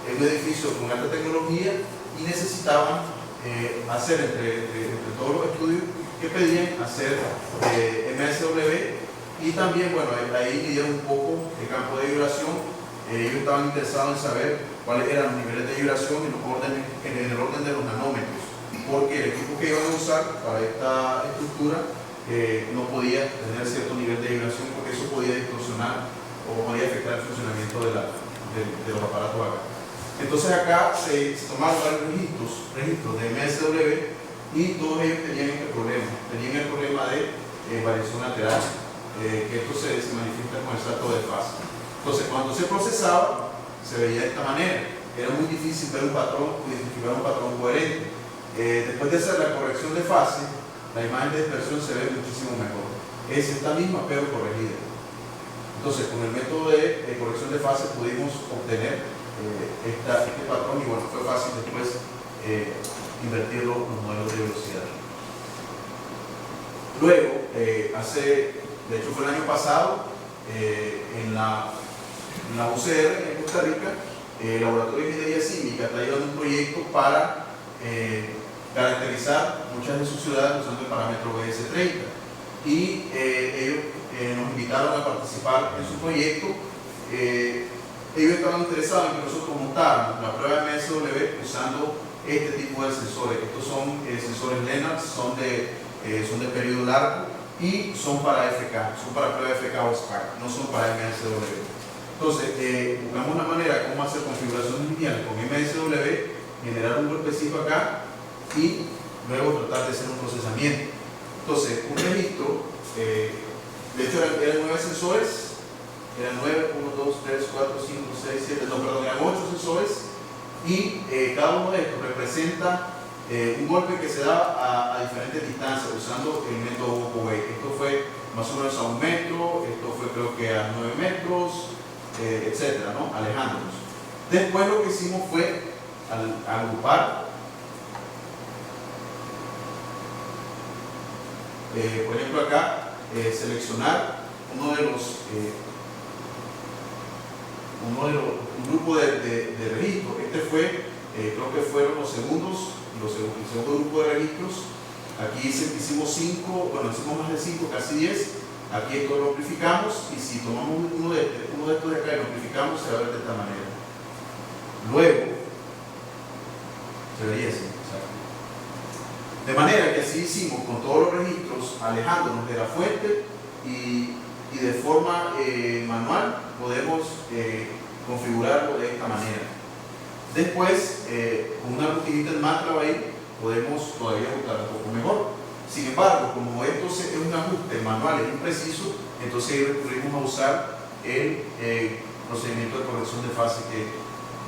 un edificio con alta tecnología y necesitaban hacer entre todos los estudios que pedían hacer MSW, y también, bueno, ahí midieron un poco el campo de vibración. Ellos estaban interesados en saber cuáles eran los niveles de vibración en el orden de los nanómetros, porque el equipo que iban a usar para esta estructura no podía tener cierto nivel de vibración, porque eso podía distorsionar o podía afectar el funcionamiento de los aparatos acá. Entonces acá se tomaron varios registros de MSW, y todos ellos tenían este problema. Tenían el problema de variación lateral, que esto se manifiesta con el salto de fase. Entonces, cuando se procesaba, se veía de esta manera. Era muy difícil ver un patrón, identificar un patrón coherente. Después de hacer la corrección de fase, la imagen de dispersión se ve muchísimo mejor. Es esta misma, pero corregida. Entonces, con el método de corrección de fase pudimos obtener este patrón, y bueno, fue fácil después invertirlo en los modelos de velocidad. Luego, de hecho fue el año pasado, en la UCR en Costa Rica, el Laboratorio de Ingeniería Cívica está llevando un proyecto para caracterizar muchas de sus ciudades usando el parámetro BS30, y ellos nos invitaron a participar en su proyecto. Ellos estaban interesados en que nosotros montáramos la prueba de MSW usando este tipo de sensores. Estos son sensores Lennox, son de periodo largo y son para FK, son para prueba FK o SPAC, no son para MSW. Entonces, buscamos una manera de cómo hacer configuraciones lineales con MSW, generar un golpecito acá y luego tratar de hacer un procesamiento. Entonces, un registro, de hecho eran 9 sensores, eran 9, 1, 2, 3, 4, 5, 6, 7, no, perdón, eran 8 sensores, y cada uno de estos representa un golpe que se da a diferentes distancias usando el método Wake. Esto fue más o menos a 1 metro, esto fue creo que a 9 metros, etcétera, ¿no? Alejándonos. Después lo que hicimos fue agrupar, por ejemplo acá, seleccionar un grupo de registros. Este fue, creo que fueron el segundo grupo de registros. Aquí hicimos 5, bueno, hicimos más de 5, casi 10. Aquí esto lo amplificamos, y si tomamos uno de estos de acá y lo amplificamos, se va a ver de esta manera. Luego, se vería así. De manera que así hicimos con todos los registros, alejándonos de la fuente, y de forma manual podemos configurarlo de esta manera. Después, con una rutinita en MATLAB ahí, podemos todavía ajustar un poco mejor. Sin embargo, como esto es un ajuste manual, es impreciso, entonces recurrimos a usar el procedimiento de corrección de fase que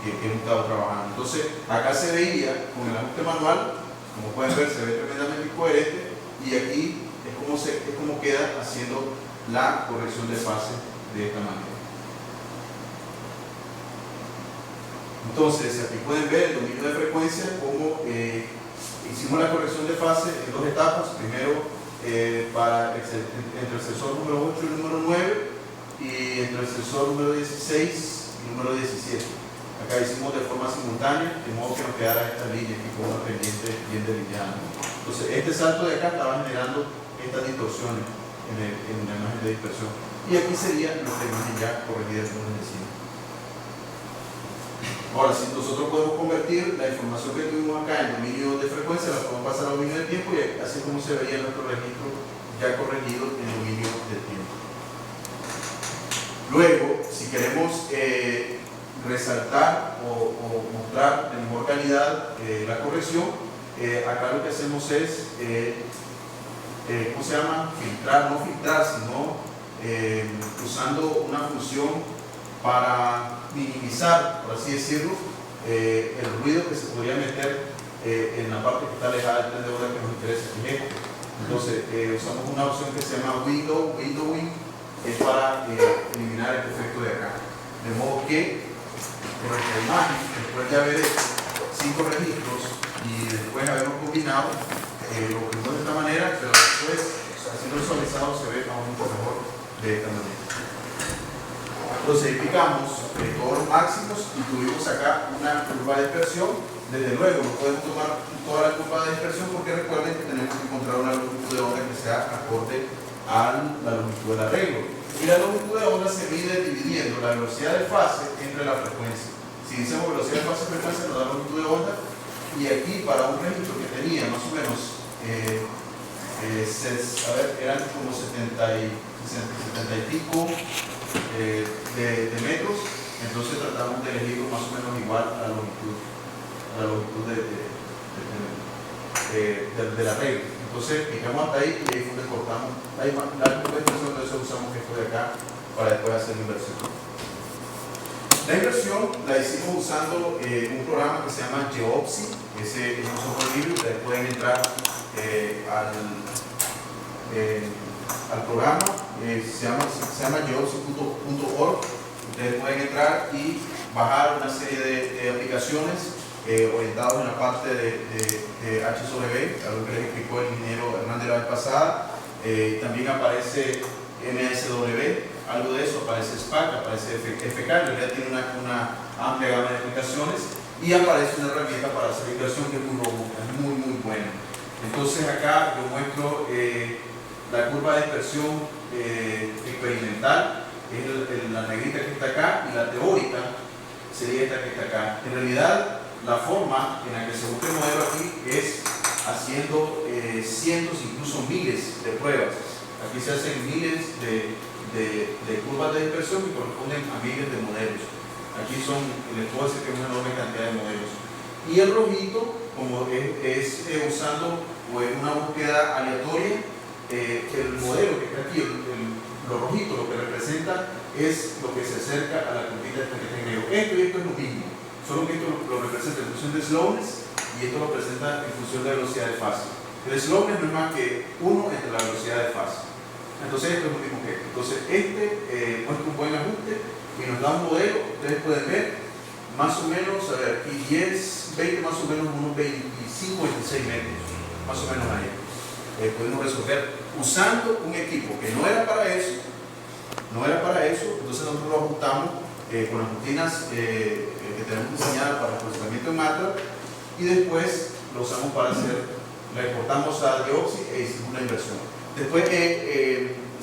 hemos estado trabajando. Entonces, acá se veía con el ajuste manual, como pueden ver, se ve tremendamente incoherente, y aquí es como queda haciendo la corrección de fase de esta manera. Entonces, aquí pueden ver el dominio de frecuencia, como hicimos la corrección de fase en 2 etapas. Primero, entre el sensor número 8 y el número 9, y entre el sensor número 16 y el número 17. Acá hicimos de forma simultánea, de modo que nos quedara esta línea aquí con una pendiente bien delineada. Entonces, este salto de acá estaba generando estas distorsiones en la imagen de dispersión. Y aquí sería nuestra imagen ya corregida como les decía. Ahora, si nosotros podemos convertir la información que tuvimos acá en dominio de frecuencia, la podemos pasar a dominio de tiempo, y así es como se veía nuestro registro ya corregido en dominio de tiempo. Luego, si queremos resaltar o mostrar de mejor calidad la corrección, acá lo que hacemos es, ¿cómo se llama? No filtrar, sino usando una función para minimizar, por así decirlo, el ruido que se podría meter en la parte que está alejada del tren de hora que nos interesa, que es esto. Entonces, usamos una opción que se llama Windowing, es para eliminar este efecto de acá. De modo que con nuestra imagen, después de haber hecho 5 registros y después haberlos combinado, lo vimos de esta manera, pero después, haciendo el visualizado, se ve aún mucho mejor de esta manera. Dosificamos todos los máximos y tuvimos acá una curva de dispersión. Desde luego no podemos tomar toda la curva de dispersión porque recuerden que tenemos que encontrar una longitud de onda que sea acorde a la longitud del arreglo. Y la longitud de onda se mide dividiendo la velocidad de fase entre la frecuencia. Si decimos velocidad de fase frecuencia nos da longitud de onda, y aquí para un registro que tenía más o menos eran como 70 y pico de metros, entonces tratamos de elegirlo más o menos igual a la longitud del arreglo. Entonces picamos hasta ahí y ahí fue donde cortamos la inversión, entonces usamos esto de acá para después hacer la inversión. La inversión la hicimos usando un programa que se llama Geopsy. Ese es un software libre. Ustedes pueden entrar al programa, se llama geopsy.org. Ustedes pueden entrar y bajar una serie de aplicaciones orientados en la parte de H sobre B, algo que les explicó el ingeniero Hernández la vez pasada. También aparece MSW, algo de eso, aparece SPAC, aparece FK, en realidad tiene una amplia gama de aplicaciones, y aparece una herramienta para hacer inversión que es muy robusta, es muy buena. Entonces acá yo muestro la curva de dispersión experimental, es la negrita que está acá, y la teórica sería esta que está acá. En realidad, la forma en la que se busca el modelo aquí es haciendo cientos, incluso miles de pruebas. Aquí se hacen miles de curvas de dispersión que corresponden a miles de modelos. Aquí les puedo decir que es una enorme cantidad de modelos. Y el rojito, como es usando una búsqueda aleatoria, el modelo que está aquí, lo rojito, lo que representa es lo que se acerca a la curvita esta que está en negro. Esto y esto es lo mismo, solo que esto lo representa en función de slowness y esto lo presenta en función de velocidad de fase. El slowness no es más que 1 entre la velocidad de fase. Entonces esto es lo mismo que esto. Entonces muestra un buen ajuste y nos da un modelo. Ustedes pueden ver más o menos, a ver, aquí 10, 20, más o menos unos 25, 26 metros, más o menos ahí. Podemos resolver usando un equipo que no era para eso, entonces nosotros lo ajustamos con las rutinas que tenemos diseñadas para el procesamiento en MATLAB, y después lo usamos para la exportamos a Geopsy e hicimos una inversión. Después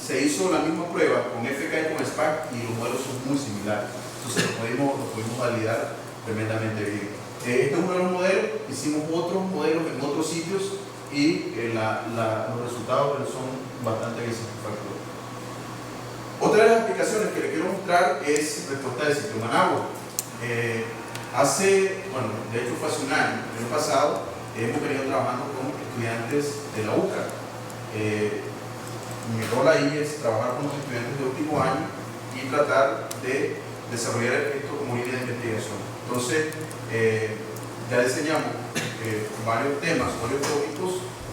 se hizo la misma prueba con FK y con SPAC y los modelos son muy similares, entonces lo pudimos validar tremendamente bien. Este es uno de los modelos, hicimos otros modelos en otros sitios y los resultados son bastante bien satisfactorios. Otra de las aplicaciones que les quiero mostrar es respuesta de ciclo Managua. De hecho fue hace un año, el año pasado, hemos venido trabajando con estudiantes de la UCA. Mi rol ahí es trabajar con los estudiantes de último año y tratar de desarrollar esto como línea de investigación. Entonces, ya diseñamos varios temas, varios tópicos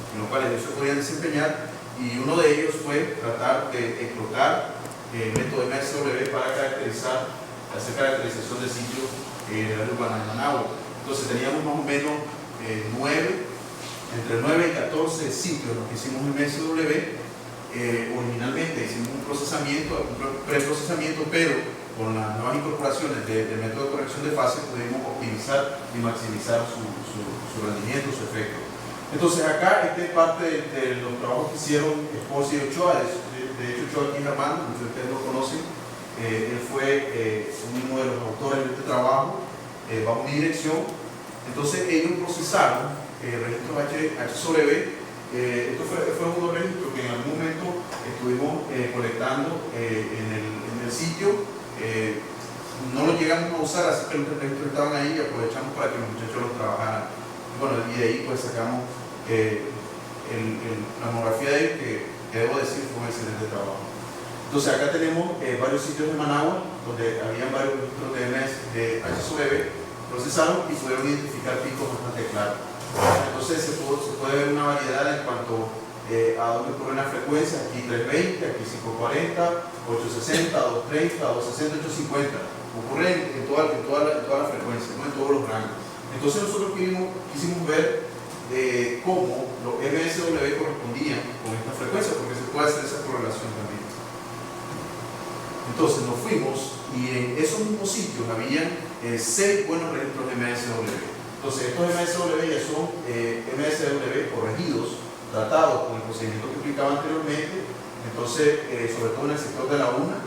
en los cuales ellos se podían desempeñar, y uno de ellos fue tratar de explotar el método MSW para hacer caracterización de sitios de la urbana de Managua. Entonces teníamos más o menos entre 9 y 14 sitios los que hicimos en MSW. Originalmente hicimos un preprocesamiento, pero con las nuevas incorporaciones del método de corrección de fase pudimos optimizar y maximizar su rendimiento, su efecto. Entonces acá esta es parte de los trabajos que hicieron Esposa y Ochoa. De hecho, Ochoa aquí es Armando, muchos de ustedes lo conocen. Él fue uno de los autores de este trabajo bajo mi dirección. Entonces ellos procesaron registros H sobre B. Esto fue unos registros que en algún momento estuvimos colectando en el sitio. No los llegamos a usar, así que los registros estaban ahí y aprovechamos para que los muchachos los trabajaran. Bueno, y de ahí pues sacamos la monografía de ellos, que debo decir fue un excelente trabajo. Entonces acá tenemos varios sitios de Managua donde habían varios registros de H sobre B procesados y pudieron identificar picos bastante claros. Entonces se puede ver una variedad en cuanto a dónde ocurren las frecuencias. Aquí 320, aquí 540, 860, 230, 260, 850. Ocurren en toda la frecuencia, ¿no? En todos los rangos. Entonces nosotros quisimos ver cómo los MSW correspondían con esta frecuencia, porque se puede hacer esa correlación también. Entonces nos fuimos y y en esos mismos sitios habían 6 buenos registros de MSW. Entonces estos MSW ya son MSW corregidos, tratados con el procedimiento que explicaba anteriormente. Entonces, sobre todo en el sector de la UNA,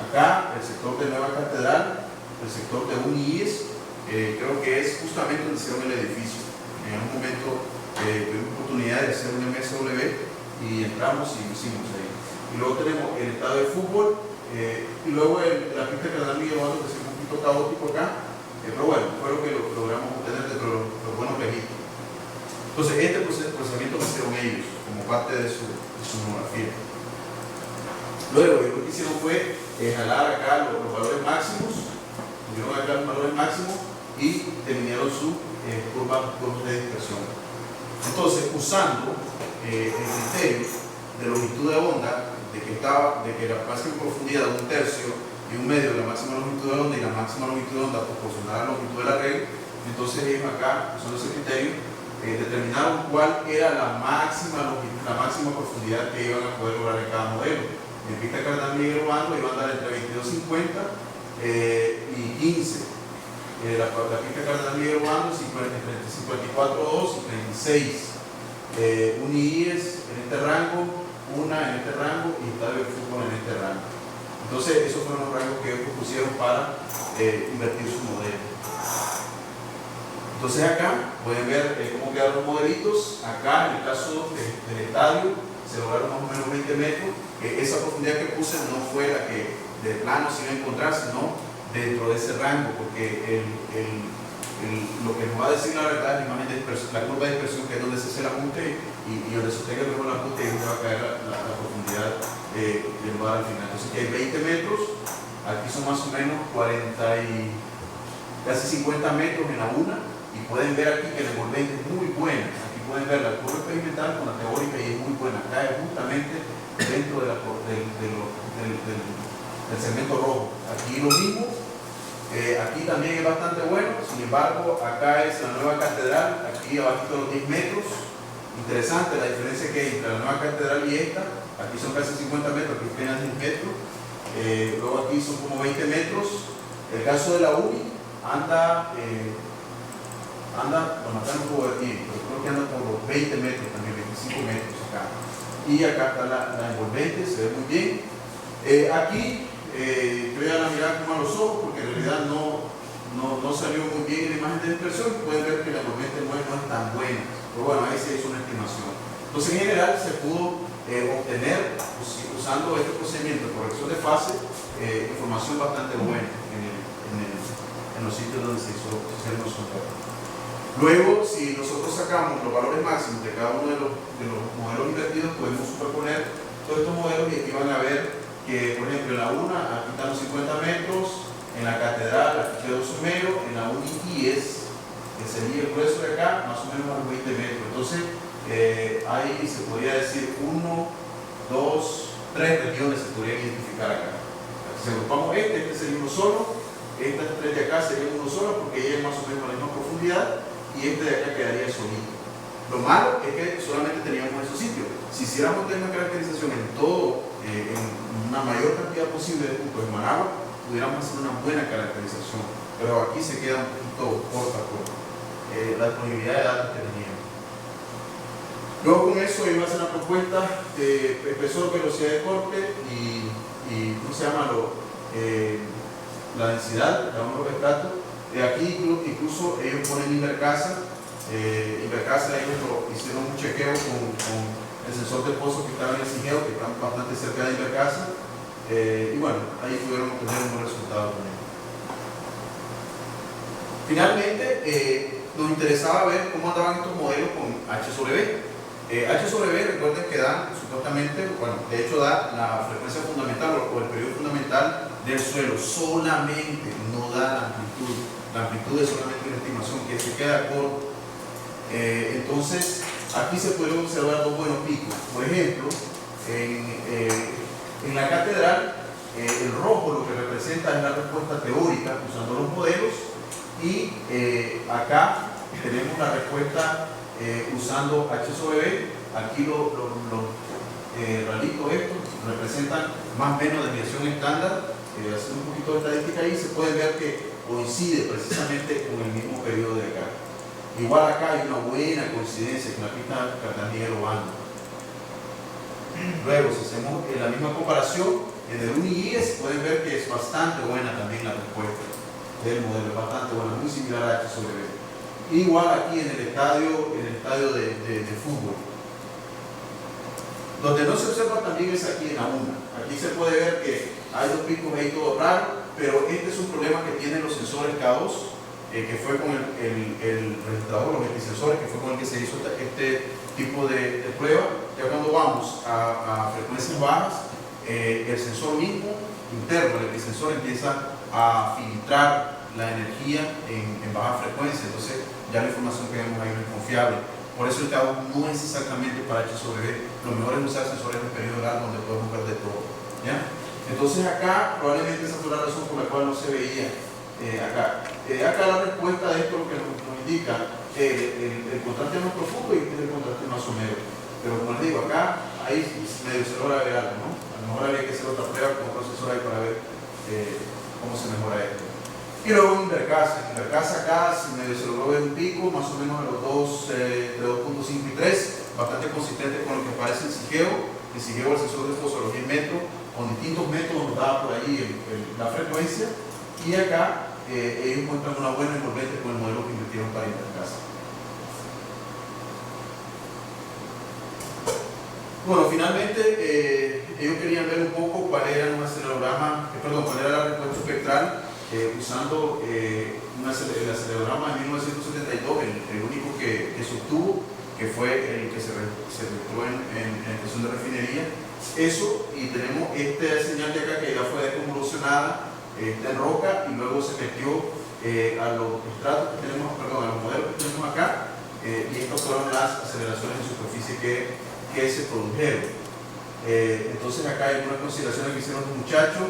acá, el sector de Nueva Catedral, el sector de UNIES, creo que es justamente donde hicieron el edificio. En algún momento tuvimos oportunidad de hacer un MSW y entramos y lo hicimos ahí. Y luego tenemos el estadio de fútbol, y luego la pista que dan Miguel Bando, que es un poquito caótico acá, pero bueno, fue lo que logramos obtener dentro de los buenos registros. Entonces, este procesamiento lo hicieron ellos como parte de su monografía. Luego, lo que hicieron fue jalar acá los valores máximos, tuvieron acá los valores máximos y definieron sus curvas de dispersión. Entonces, usando el criterio de longitud de onda, de que la máxima profundidad de 1/3 y 1/2 de la máxima longitud de onda y la máxima longitud de onda proporcional a la longitud de la red, entonces ellos acá, usando ese criterio, determinaron cuál era la máxima profundidad que iban a poder lograr en cada modelo. En pista cardenal Miguel Obando iban a dar entre 22.50 y 15. La pista cardenal Miguel Obando entre 54.2 y 36. UNIES en este rango, UNA en este rango y estadio de fútbol en este rango. Entonces, esos fueron los rangos que ellos propusieron para invertir su modelo. Entonces, acá pueden ver cómo quedaron los modelitos. Acá, en el caso del estadio, se lograron más o menos 20 metros. Esa profundidad que puse no fue la que de plano se iba a encontrar, sino dentro de ese rango, porque lo que nos va a decir la verdad es la imagen de dispersión, la curva de dispersión, que es donde se hace el apunte, y donde se tenga mejor el apunte, y donde va a caer la profundidad del lugar al final. Entonces, aquí hay 20 metros, aquí son más o menos 40 y casi 50 metros en la UNA, y pueden ver aquí que la envolvente es muy buena. Aquí pueden ver la curva experimental con la teórica y es muy buena. Cae justamente dentro del segmento rojo. Aquí lo mismo. Aquí también es bastante bueno, sin embargo, acá es la Nueva Catedral, aquí abajo de los 10 metros. Interesante la diferencia que hay entre la Nueva Catedral y esta. Aquí son casi 50 metros, aquí apenas 10 metros. Luego aquí son como 20 metros. El caso de la UNI anda, bueno, acá no puedo decir, pero creo que anda por los 20 metros también, 25 metros acá. Y acá está la envolvente, se ve muy bien. Aquí yo ya la miraba como a los ojos porque en realidad no salió muy bien en la imagen de dispersión. Pueden ver que la envolvente no es tan buena, pero bueno, ahí se hizo una estimación. Entonces, en general se pudo obtener, usando este procedimiento de corrección de fase, información bastante buena en los sitios donde se hicieron los controles. Luego, si nosotros sacamos los valores máximos de cada uno de los modelos invertidos, podemos superponer todos estos modelos y aquí van a ver que, por ejemplo, en la UNA, aquí están los 50 metros, en la catedral, aquí quedó Somero, en la UNIES, que sería el grueso de acá, más o menos a los 20 metros. Entonces, ahí se podría decir 1, 2, 3 regiones se podrían identificar acá. Si agrupamos este sería uno solo, estas 3 de acá serían uno solo porque ella es más o menos a la misma profundidad y este de acá quedaría solito. Lo malo es que solamente teníamos esos sitios. Si hiciéramos la caracterización en todo, en una mayor cantidad posible de puntos en Managua, pudiéramos hacer una buena caracterización, pero aquí se queda un poquito corta por la disponibilidad de datos que teníamos. Luego con eso iba a hacer una propuesta de espesor, velocidad de corte y ¿cómo se llama? La densidad, llamamos los estratos. Aquí incluso ellos ponen Invercasa. Invercasa ellos hicieron un chequeo con el sensor de pozo que estaba en el Cigeo, que está bastante cerca de Invercasa, y bueno, ahí pudieron obtener un buen resultado también. Finalmente, nos interesaba ver cómo andaban estos modelos con H sobre B. H sobre B, recuerden que da supuestamente, bueno, de hecho da la frecuencia fundamental o el periodo fundamental del suelo solamente, no da la amplitud. La amplitud es solamente una estimación que se queda corta. Entonces, aquí se pueden observar dos buenos picos. Por ejemplo, en la catedral, el rojo lo que representa es la respuesta teórica usando los modelos, y acá tenemos la respuesta usando H sobre B. Aquí los ralitos estos representan más o menos desviación estándar haciendo un poquito de estadística ahí, se puede ver que coincide precisamente con el mismo periodo de acá. Igual acá hay una buena coincidencia con la pista Cartagena-Obando. Luego, si hacemos la misma comparación, en el UNI-IES pueden ver que es bastante buena también la respuesta del modelo, es bastante buena, muy similar a H sobre B. Igual aquí en el estadio de fútbol. Donde no se observa también es aquí en la UNA. Aquí se puede ver que hay dos picos ahí todo raro, pero este es un problema que tienen los sensores K2, que fue con el registrador, los multisensores, que fue con el que se hizo este tipo de prueba. Ya cuando vamos a frecuencias bajas, el sensor mismo interno, el sensor empieza a filtrar la energía en baja frecuencia, entonces ya la información que vemos ahí no es confiable. Por eso el K2 no es exactamente para H sobre B. Lo mejor es usar sensores de periodo largo donde podemos ver de todo, ¿ya? Entonces acá probablemente esa fue la razón por la cual no se veía acá. Acá la respuesta de esto lo que nos indica el contraste más profundo y el contraste más somero. Pero como les digo, acá ahí medio se logra ver algo, ¿no? A lo mejor habría que hacer otra prueba con otro sensor ahí para ver cómo se mejora esto. Y luego en Intercasa acá medio se logró ver un pico, más o menos de los de 2.5 y 3, bastante consistente con lo que aparece en Sigeo. En Sigeo el sensor de fosología en metro, con distintos métodos nos daba por ahí la frecuencia, y acá ellos muestran una buena envolvente con el modelo que invirtieron para Intercasa. Bueno, finalmente ellos querían ver un poco cuál era la respuesta espectral usando el acelerograma de 1972, el único que se obtuvo, que fue el que se efectuó en estación de refinería. Eso, y tenemos esta señal de acá que ya fue convolucionada en roca y luego se metió a los estratos que tenemos, a los modelos que tenemos acá, y estas fueron las aceleraciones en superficie que se produjeron. Entonces acá hay unas consideraciones que hicieron los muchachos.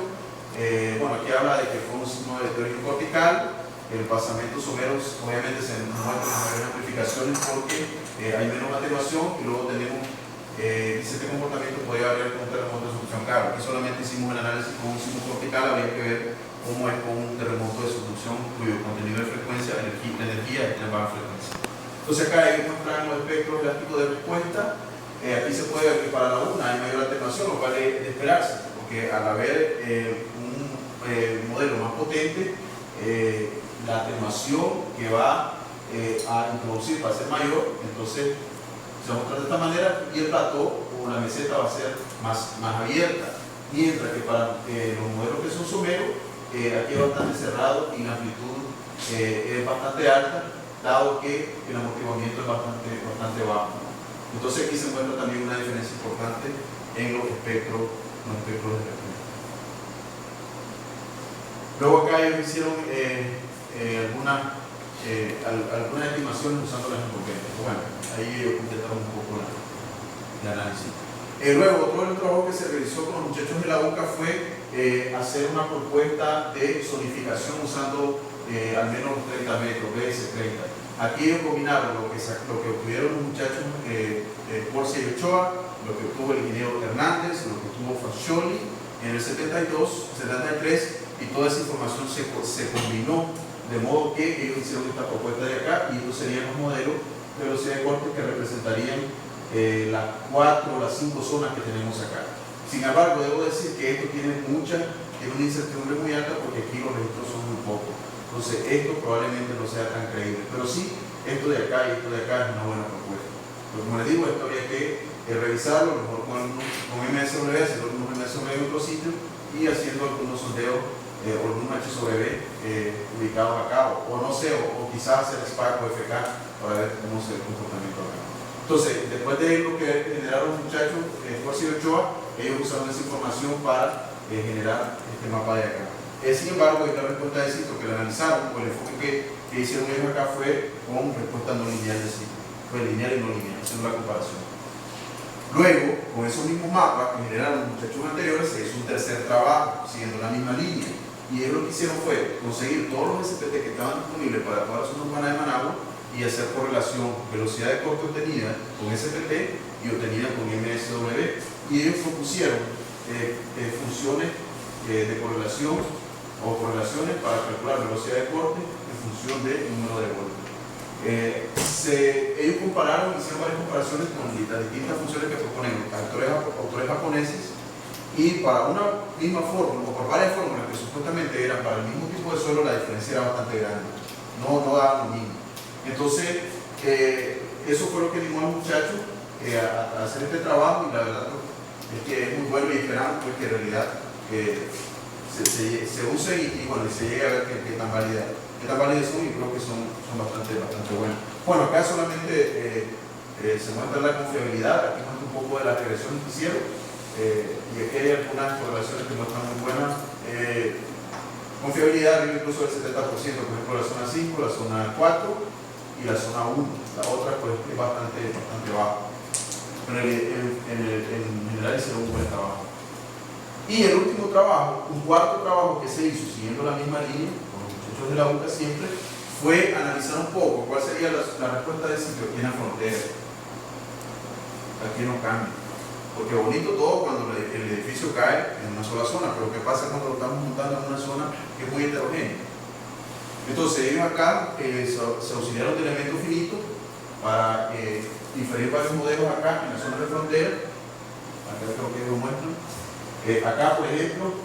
Bueno, aquí habla de que fue un signo de teoría cortical. El pasamiento somero obviamente se muestra en mayores amplificaciones porque hay menos atenuación, y luego tenemos dice este comportamiento podría variar con un terremoto de subducción. Claro, aquí solamente hicimos el análisis con un signo cortical, habría que ver cómo es con un terremoto de subducción cuyo contenido de frecuencia, la energía es de baja frecuencia. Entonces acá ellos muestran los espectros elásticos de respuesta. Aquí se puede ver que para la UNA hay mayor atenuación, lo cual es de esperarse, porque al haber un modelo más potente, la atenuación que va a introducir va a ser mayor, entonces se va a mostrar de esta manera, y el plató o la meseta va a ser más abierta, mientras que para los modelos que son someros, aquí es bastante cerrado y la amplitud es bastante alta, dado que el amortiguamiento es bastante bajo, ¿no? Entonces aquí se encuentra también una diferencia importante en los espectros de frecuencia. Luego acá ellos hicieron algunas estimaciones usando las envolventes. Bueno, ahí ellos completaron un poco el análisis. Luego, otro del trabajo que se realizó con los muchachos de la UCA fue hacer una propuesta de zonificación usando al menos 30 metros, BS30. Aquí ellos combinaron lo que obtuvieron los muchachos Porcia y Ochoa, lo que obtuvo el ingeniero Hernández, lo que obtuvo Fascioli en el 72, 73, y toda esa información se combinó, de modo que ellos hicieron esta propuesta de acá, y estos serían los modelos de velocidad de corte que representarían las 4 o las 5 zonas que tenemos acá. Sin embargo, debo decir que esto tiene una incertidumbre muy alta, porque aquí los registros son muy pocos. Entonces esto probablemente no sea tan creíble, pero sí, esto de acá y esto de acá es una buena propuesta. Pero como les digo, esto habría que revisarlo, a lo mejor con MSW, haciendo algunos MSW en otro sitio y haciendo algunos sondeos o algún H sobre B ubicados acá, o no sé, o quizás hacer SPAC o FK para ver cómo se ve el comportamiento acá. Entonces, después de lo que generaron los muchachos Porcia y Ochoa, ellos usaron esa información para generar este mapa de acá. Sin embargo, esta respuesta de Citro que la analizaron, o el enfoque que hicieron ellos acá fue con respuesta no lineal de Citro. Fue lineal y no lineal, haciendo la comparación. Luego, con esos mismos mapas que generaron los muchachos anteriores, se hizo un tercer trabajo, siguiendo la misma línea. Y ellos lo que hicieron fue conseguir todos los SPT que estaban disponibles para toda la zona urbana de Managua y hacer correlación velocidad de corte obtenida con SPT y obtenida con MSW. Y ellos propusieron funciones de correlación o correlaciones para calcular velocidad de corte en función del número de golpes. Ellos compararon, hicieron varias comparaciones con las distintas funciones que proponen autores japoneses, y para una misma fórmula, o por varias fórmulas que supuestamente eran para el mismo tipo de suelo, la diferencia era bastante grande, no daban lo mismo. Entonces, eso fue lo que animó a los muchachos a hacer este trabajo, y la verdad es que es muy bueno, y esperamos pues, que en realidad se usen y bueno, se llegue a ver qué tan válidas son, y creo que son bastante buenas. Bueno, acá solamente se muestra la confiabilidad, aquí muestra un poco de las regresiones que hicieron, y aquí hay algunas correlaciones que muestran muy buena confiabilidad, arriba incluso del 70%, por ejemplo la zona 5, la zona 4 y la zona 1. La otra pues es bastante baja. Pero en general hicieron un buen trabajo. Y el último trabajo, un cuarto trabajo que se hizo siguiendo la misma línea, con los muchachos de la UCA siempre, fue analizar un poco cuál sería la respuesta de sitio aquí en la frontera. Aquí no cambia. Porque bonito todo cuando el edificio cae en una sola zona, pero ¿qué pasa cuando lo estamos montando en una zona que es muy heterogénea? Entonces ellos acá se auxiliaron de elementos finitos para inferir varios modelos acá en la zona de frontera. Acá creo que lo muestran. Acá, por ejemplo,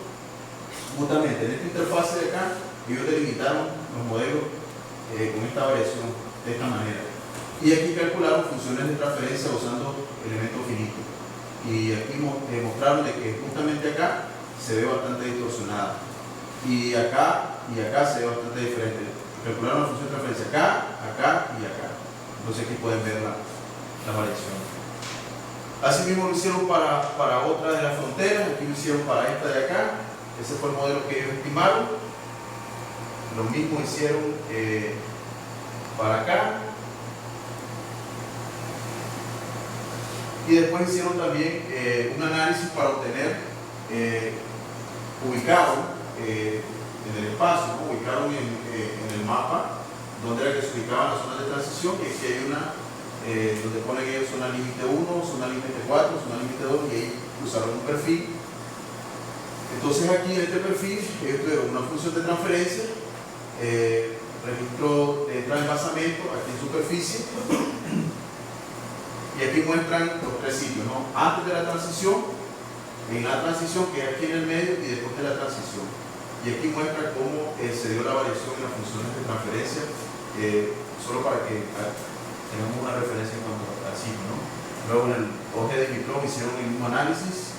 justamente en esta interfase de acá, ellos delimitaron los modelos con esta variación de esta manera. Y aquí calcularon funciones de transferencia usando elementos finitos. Y aquí mostraron de que justamente acá se ve bastante distorsionada. Y acá se ve bastante diferente. Calcularon la función de transferencia acá y acá. Entonces aquí pueden ver la variación. Así mismo lo hicieron para otra de las fronteras, aquí lo hicieron para esta de acá. Ese fue el modelo que ellos estimaron. Lo mismo hicieron para acá. Y después hicieron también un análisis para obtener, ubicaron en el espacio, ¿no? Ubicaron en el mapa donde era que se ubicaban las zonas de transición, y aquí hay una donde ponen ellos zona límite 1, zona límite 4, zona límite 2, y ahí usaron un perfil. Entonces aquí en este perfil ellos tuvieron una función de transferencia, registro de transvasamiento aquí en superficie, y aquí muestran los tres sitios, ¿no? Antes de la transición, en la transición, que es aquí en el medio, y después de la transición. Y aquí muestra cómo se dio la variación en las funciones de transferencia, solo para que tengamos una referencia en cuanto al sitio, ¿no? Luego en el OG de Miplón hicieron el mismo análisis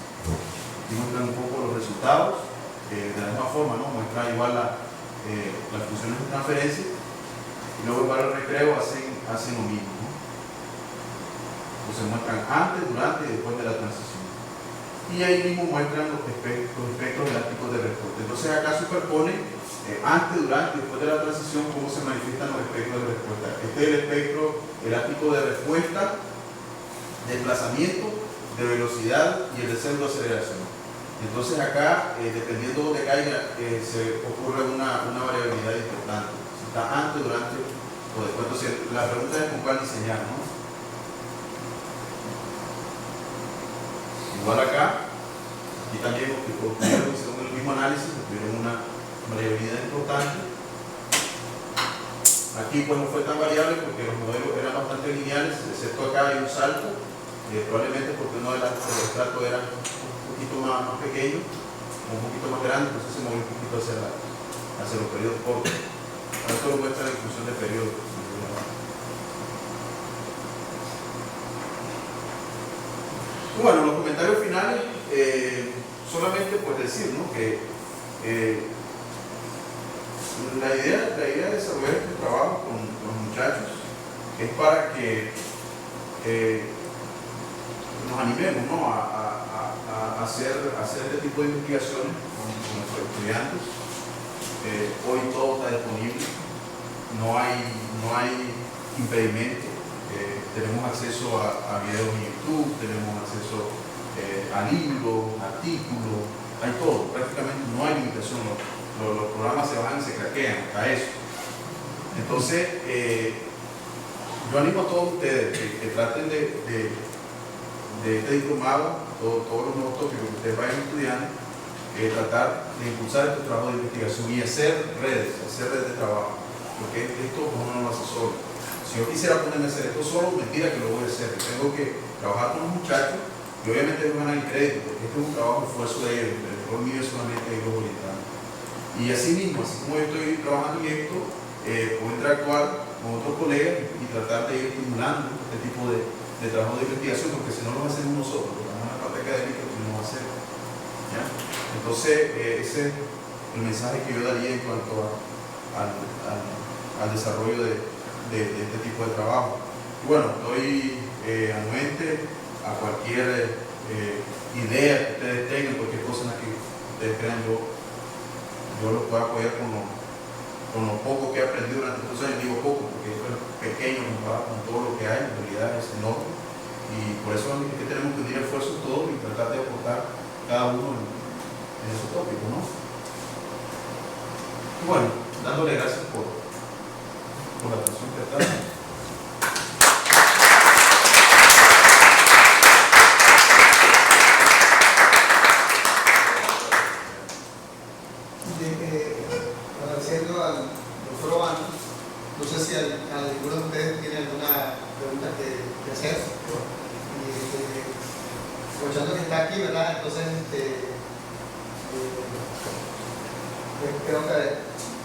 y muestran un poco los resultados. De la misma forma, ¿no? Muestra igual las funciones de transferencia, y luego para el recreo hacen lo mismo, ¿no? Entonces muestran antes, durante y después de la transición. Y ahí mismo muestran los espectros elásticos de respuesta. Entonces acá superpone antes, durante y después de la transición cómo se manifiestan los espectros de respuesta. Este es el espectro elástico de respuesta, desplazamiento, de velocidad y el de pseudoaceleración. Entonces acá, dependiendo de dónde caiga, se ocurre una variabilidad importante. Si está antes, durante o después. Entonces la pregunta es con cuál diseñar, ¿no? Igual acá, aquí también obtuvieron, hicieron el mismo análisis, obtuvieron una variabilidad importante. Aquí pues no fue tan variable porque los modelos eran bastante lineales, excepto acá hay un salto, probablemente porque uno de los estratos era un poquito más pequeño, un poquito más grande, entonces se movió un poquito hacia los periodos cortos. Esto lo muestra la inclusión de periodos. Bueno, los comentarios finales, solamente pues decir, ¿no? Que la idea de desarrollar este trabajo con los muchachos es para que nos animemos, ¿no? a hacer este tipo de investigaciones con nuestros estudiantes. Hoy todo está disponible, no hay impedimento. Tenemos acceso a videos en YouTube, tenemos acceso a libros, artículos, hay todo, prácticamente no hay limitación, los programas se bajan y se craquean a eso. Entonces, yo animo a todos ustedes que traten de este diplomado, todos los nuevos tópicos que ustedes vayan estudiando, tratar de impulsar estos trabajos de investigación y hacer redes de trabajo, porque esto uno no lo hace solo. Si yo quisiera ponerme a hacer esto solo, mentira que lo voy a hacer. Tengo que trabajar con los muchachos y obviamente ellos ganan el crédito, porque este es un trabajo de esfuerzo de ellos, el rol mío es solamente irlos orientando. Y así mismo, así como yo estoy trabajando en esto, puedo interactuar con otros colegas y tratar de ir estimulando este tipo de trabajo de investigación, porque si no lo hacemos nosotros, porque estamos en la parte académica, pues no lo hacemos. ¿Ya? Entonces, ese es el mensaje que yo daría en cuanto al desarrollo de este tipo de trabajo. Y bueno, estoy anuente a cualquier idea que ustedes tengan, cualquier cosa en la que ustedes crean, yo los puedo apoyar con lo poco que he aprendido durante estos años. Digo poco porque esto es pequeño comparado con todo lo que hay, en realidad es enorme, y por eso es que tenemos que unir esfuerzos todos y tratar de aportar cada uno en esos tópicos, ¿no? Y bueno, dándole gracias por la atención que está. Agradeciendo al doctor Obando, no sé si alguno de ustedes tiene alguna pregunta que hacer. Y aprovechando que está aquí, ¿verdad? Entonces, creo que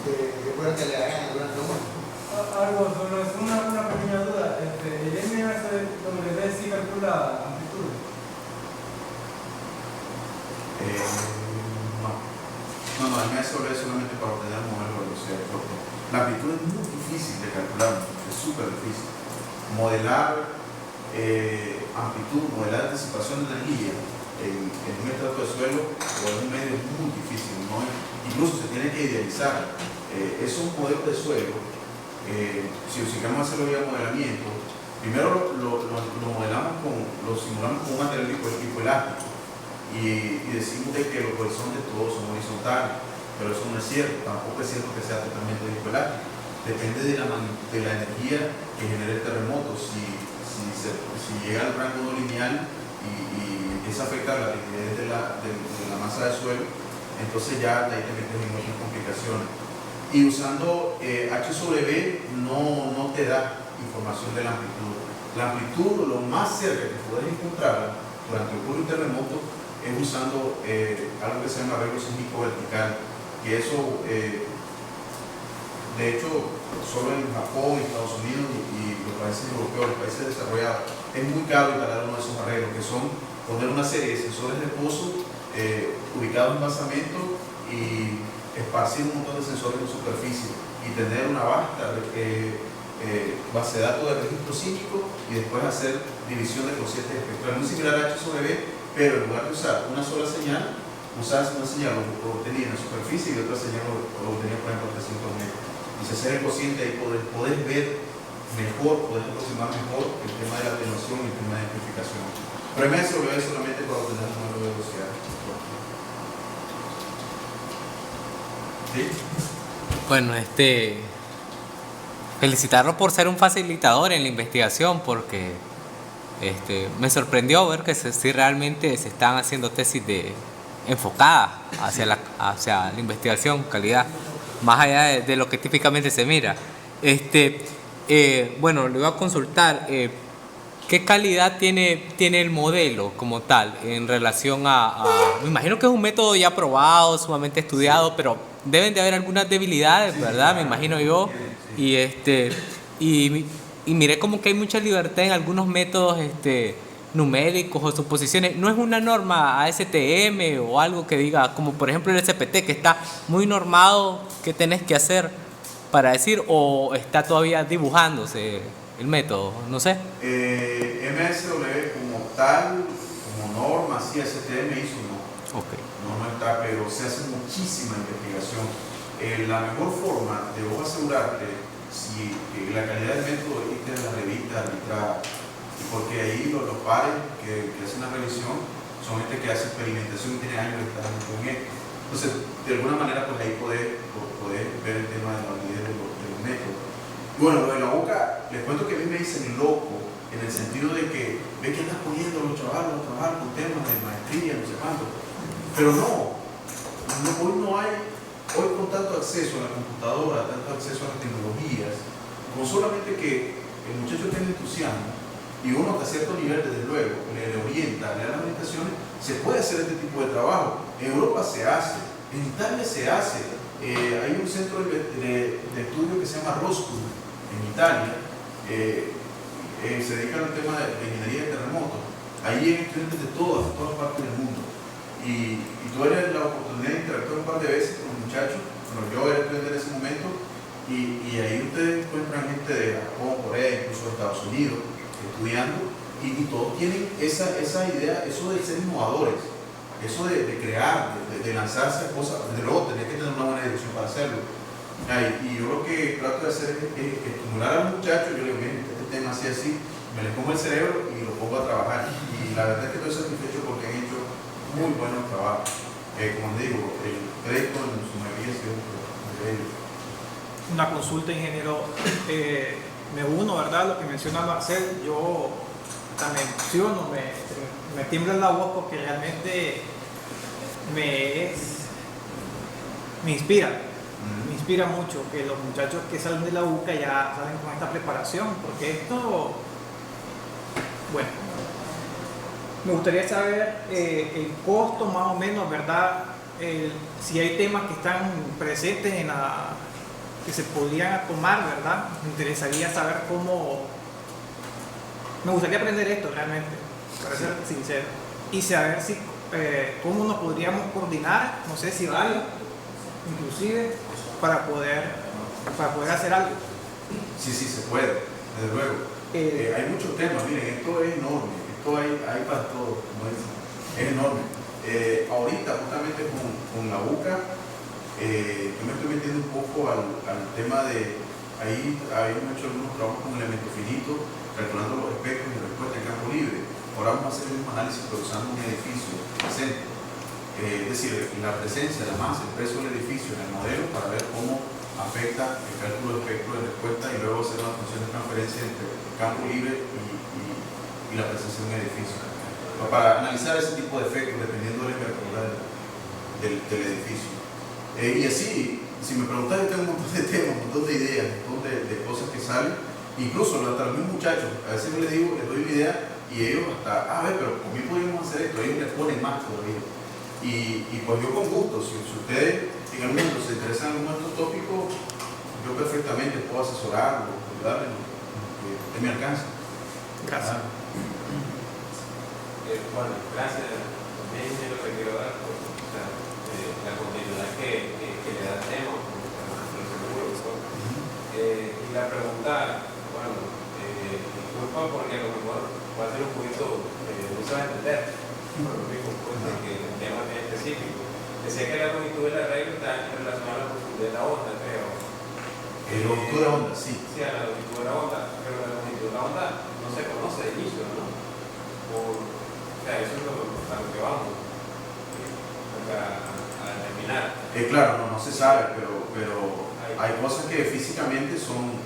es bueno que le hagan algunas preguntas. Algo sobre una pequeña duda. ¿El MSW sí calcula amplitud? No, el MSW es solamente para obtener un modelo de velocidad de torque. La amplitud es muy difícil de calcular, es súper difícil. Modelar amplitud, modelar anticipación de energía en un estrato de suelo o en un medio es muy difícil, ¿no? Incluso se tiene que idealizar. Es un modelo de suelo. Si queremos hacerlo vía modelamiento, primero lo modelamos lo simulamos con un material elástico y decimos de que los horizontes todos son horizontales, pero eso no es cierto. Tampoco es cierto que sea totalmente elástico. Depende de la energía que genere el terremoto. Si llega al rango no lineal y empieza a afectar la rigidez de la masa del suelo, entonces ya ahí te metes en otras complicaciones. Y usando H sobre B no te da información de la amplitud. La amplitud, lo más cerca que puedes encontrar durante el ocurre un terremoto es usando algo que se llama arreglo sísmico vertical, que eso, de hecho, solo en Japón, Estados Unidos y los países europeos, los países desarrollados, es muy caro instalar uno de esos arreglos, que son poner una serie de sensores de pozo ubicados en basamento y esparcir un montón de sensores en superficie y tener una vasta base de datos de registro sísmico y después hacer división de cocientes espectrales, muy similar a H sobre B, pero en lugar de usar una sola señal, usas una señal lo obtenía en la superficie y otra señal lo obtenía por ejemplo a 300 metros. Y si hacer el cociente ahí podés ver mejor, podés aproximar mejor el tema de la atenuación y el tema de amplificación. Pero el MSW es solamente para obtener el número de velocidad. ¿Sí? Bueno, felicitarlo por ser un facilitador en la investigación, porque me sorprendió ver que sí realmente se están haciendo tesis enfocadas hacia la investigación, calidad, más allá de lo que típicamente se mira. Bueno, le voy a consultar qué calidad tiene el modelo como tal en relación me imagino que es un método ya probado, sumamente estudiado, pero deben de haber algunas debilidades, ¿verdad? Me imagino yo. Y miré como que hay mucha libertad en algunos métodos numéricos o suposiciones. No es una norma ASTM o algo que diga, como por ejemplo el SPT, que está muy normado, ¿qué tenés que hacer para decir? ¿O está todavía dibujándose el método? No sé. MSW como tal, como norma, sí, STM hizo no. Okay. No está, pero se hace muchísima investigación. La mejor forma de vos asegurarte si la calidad del método existe en la revista arbitrada, porque ahí los pares que hacen la revisión son gente que hace experimentación y tiene años de estar con esto. Entonces, de alguna manera, pues ahí podés ver el tema de la validez de los métodos. Bueno, lo de la boca, les cuento que a mí me dicen loco, en el sentido de que ve que andas poniendo los trabajos con temas de maestría, no sé cuánto. Pero no, hoy con tanto acceso a la computadora, tanto acceso a las tecnologías, con solamente que el muchacho tenga entusiasmo y uno hasta cierto nivel, desde luego, le orienta, le da las orientaciones, se puede hacer este tipo de trabajo. En Europa se hace, en Italia se hace. Hay un centro de estudio que se llama Roscul en Italia, se dedica al tema de ingeniería de terremotos. Ahí hay estudiantes de todas partes del mundo. Y tuve la oportunidad de interactuar un par de veces con muchachos, bueno, yo era estudiante en ese momento, y ahí ustedes encuentran gente de Japón, Corea, incluso de Estados Unidos, estudiando, y todos tienen esa idea, eso de ser innovadores, eso de crear, de lanzarse a cosas. Desde luego tenés que tener una buena dirección para hacerlo. Y yo lo que trato de hacer es estimular a los muchachos. Yo les digo, miren, este tema así, me les pongo el cerebro y lo pongo a trabajar. Y la verdad es que estoy satisfecho porque han hecho muy buenos trabajos. Como les digo, el crédito en su mayoría ha sido de ellos. Una consulta, ingeniero. Me uno, ¿verdad? Lo que menciona Marcel, yo también emociono, me tiembla la voz porque realmente me inspira. Me inspira mucho que los muchachos que salen de la UCA ya salen con esta preparación, porque esto, bueno, me gustaría saber el costo más o menos, ¿verdad? Si hay temas que están presentes que se podrían tomar, ¿verdad? Me interesaría saber cómo. Me gustaría aprender esto realmente, para ser sincero, y saber cómo nos podríamos coordinar, no sé si varios, inclusive, para poder hacer algo. Sí, se puede, desde luego. Hay muchos temas, miren, esto es enorme, esto hay para todo, como dicen, es enorme. Ahorita, justamente con la UCA, yo me estoy metiendo un poco al tema de, ahí habíamos hecho algunos trabajos con elemento finito, calculando los espectros de respuesta en campo libre. Ahora vamos a hacer el mismo análisis, pero usando un edificio presente. Es decir, la presencia, la masa, el peso del edificio en el modelo para ver cómo afecta el cálculo de espectro de respuesta y luego hacer una función de transferencia entre campo libre y la presencia de un edificio. Para analizar ese tipo de efectos dependiendo de la temperatura del edificio. Y así, si me preguntas, yo tengo un montón de temas, un montón de ideas, un montón de cosas que salen. Incluso hasta los mismos muchachos, a veces yo les digo, les doy una idea y ellos hasta, pero ¿por qué podríamos hacer esto? Ellos les ponen más todavía. Y pues yo con gusto, si ustedes en algún momento se interesan en alguno de estos tópicos, yo perfectamente puedo asesorarlos, ayudarles, que esté mi alcance. Gracias. Bueno, gracias. También es lo que quiero dar por la continuidad que le da el tema, y la pregunta, bueno, disculpa porque a lo mejor va a ser un poquito, no se va a entender, por lo mismo, pues, de que el tema es específico. Decía que la longitud de la regla está relacionada a la profundidad de la onda, creo. La longitud de la onda, sí. Sí, a la longitud de la onda, pero la longitud de la onda no se conoce de inicio, ¿no? Eso es a lo que vamos a determinar. Claro, no se sabe, pero hay cosas que físicamente son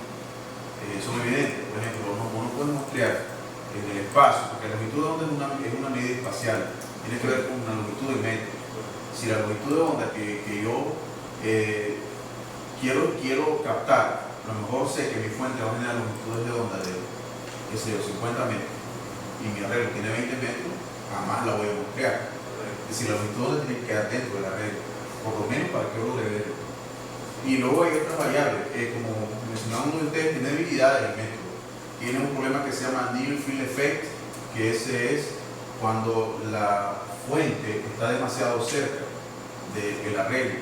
evidentes. Por ejemplo, no podemos crear en el espacio, porque la longitud de onda es una medida espacial, tiene que ver con una longitud de metro. Si la longitud de onda que yo quiero captar, a lo mejor sé que mi fuente va a generar longitudes de onda de, qué sé yo, 50 metros, y mi arreglo tiene 20 metros, jamás la voy a crear. Es decir, la longitud de onda tiene que quedar dentro del arreglo, por lo menos para que yo lo revele. Y luego hay otras variables, como mencionaba uno de ustedes, tiene debilidades el método. Tiene un problema que se llama Near Field Effect, que ese es cuando la fuente está demasiado cerca del arreglo.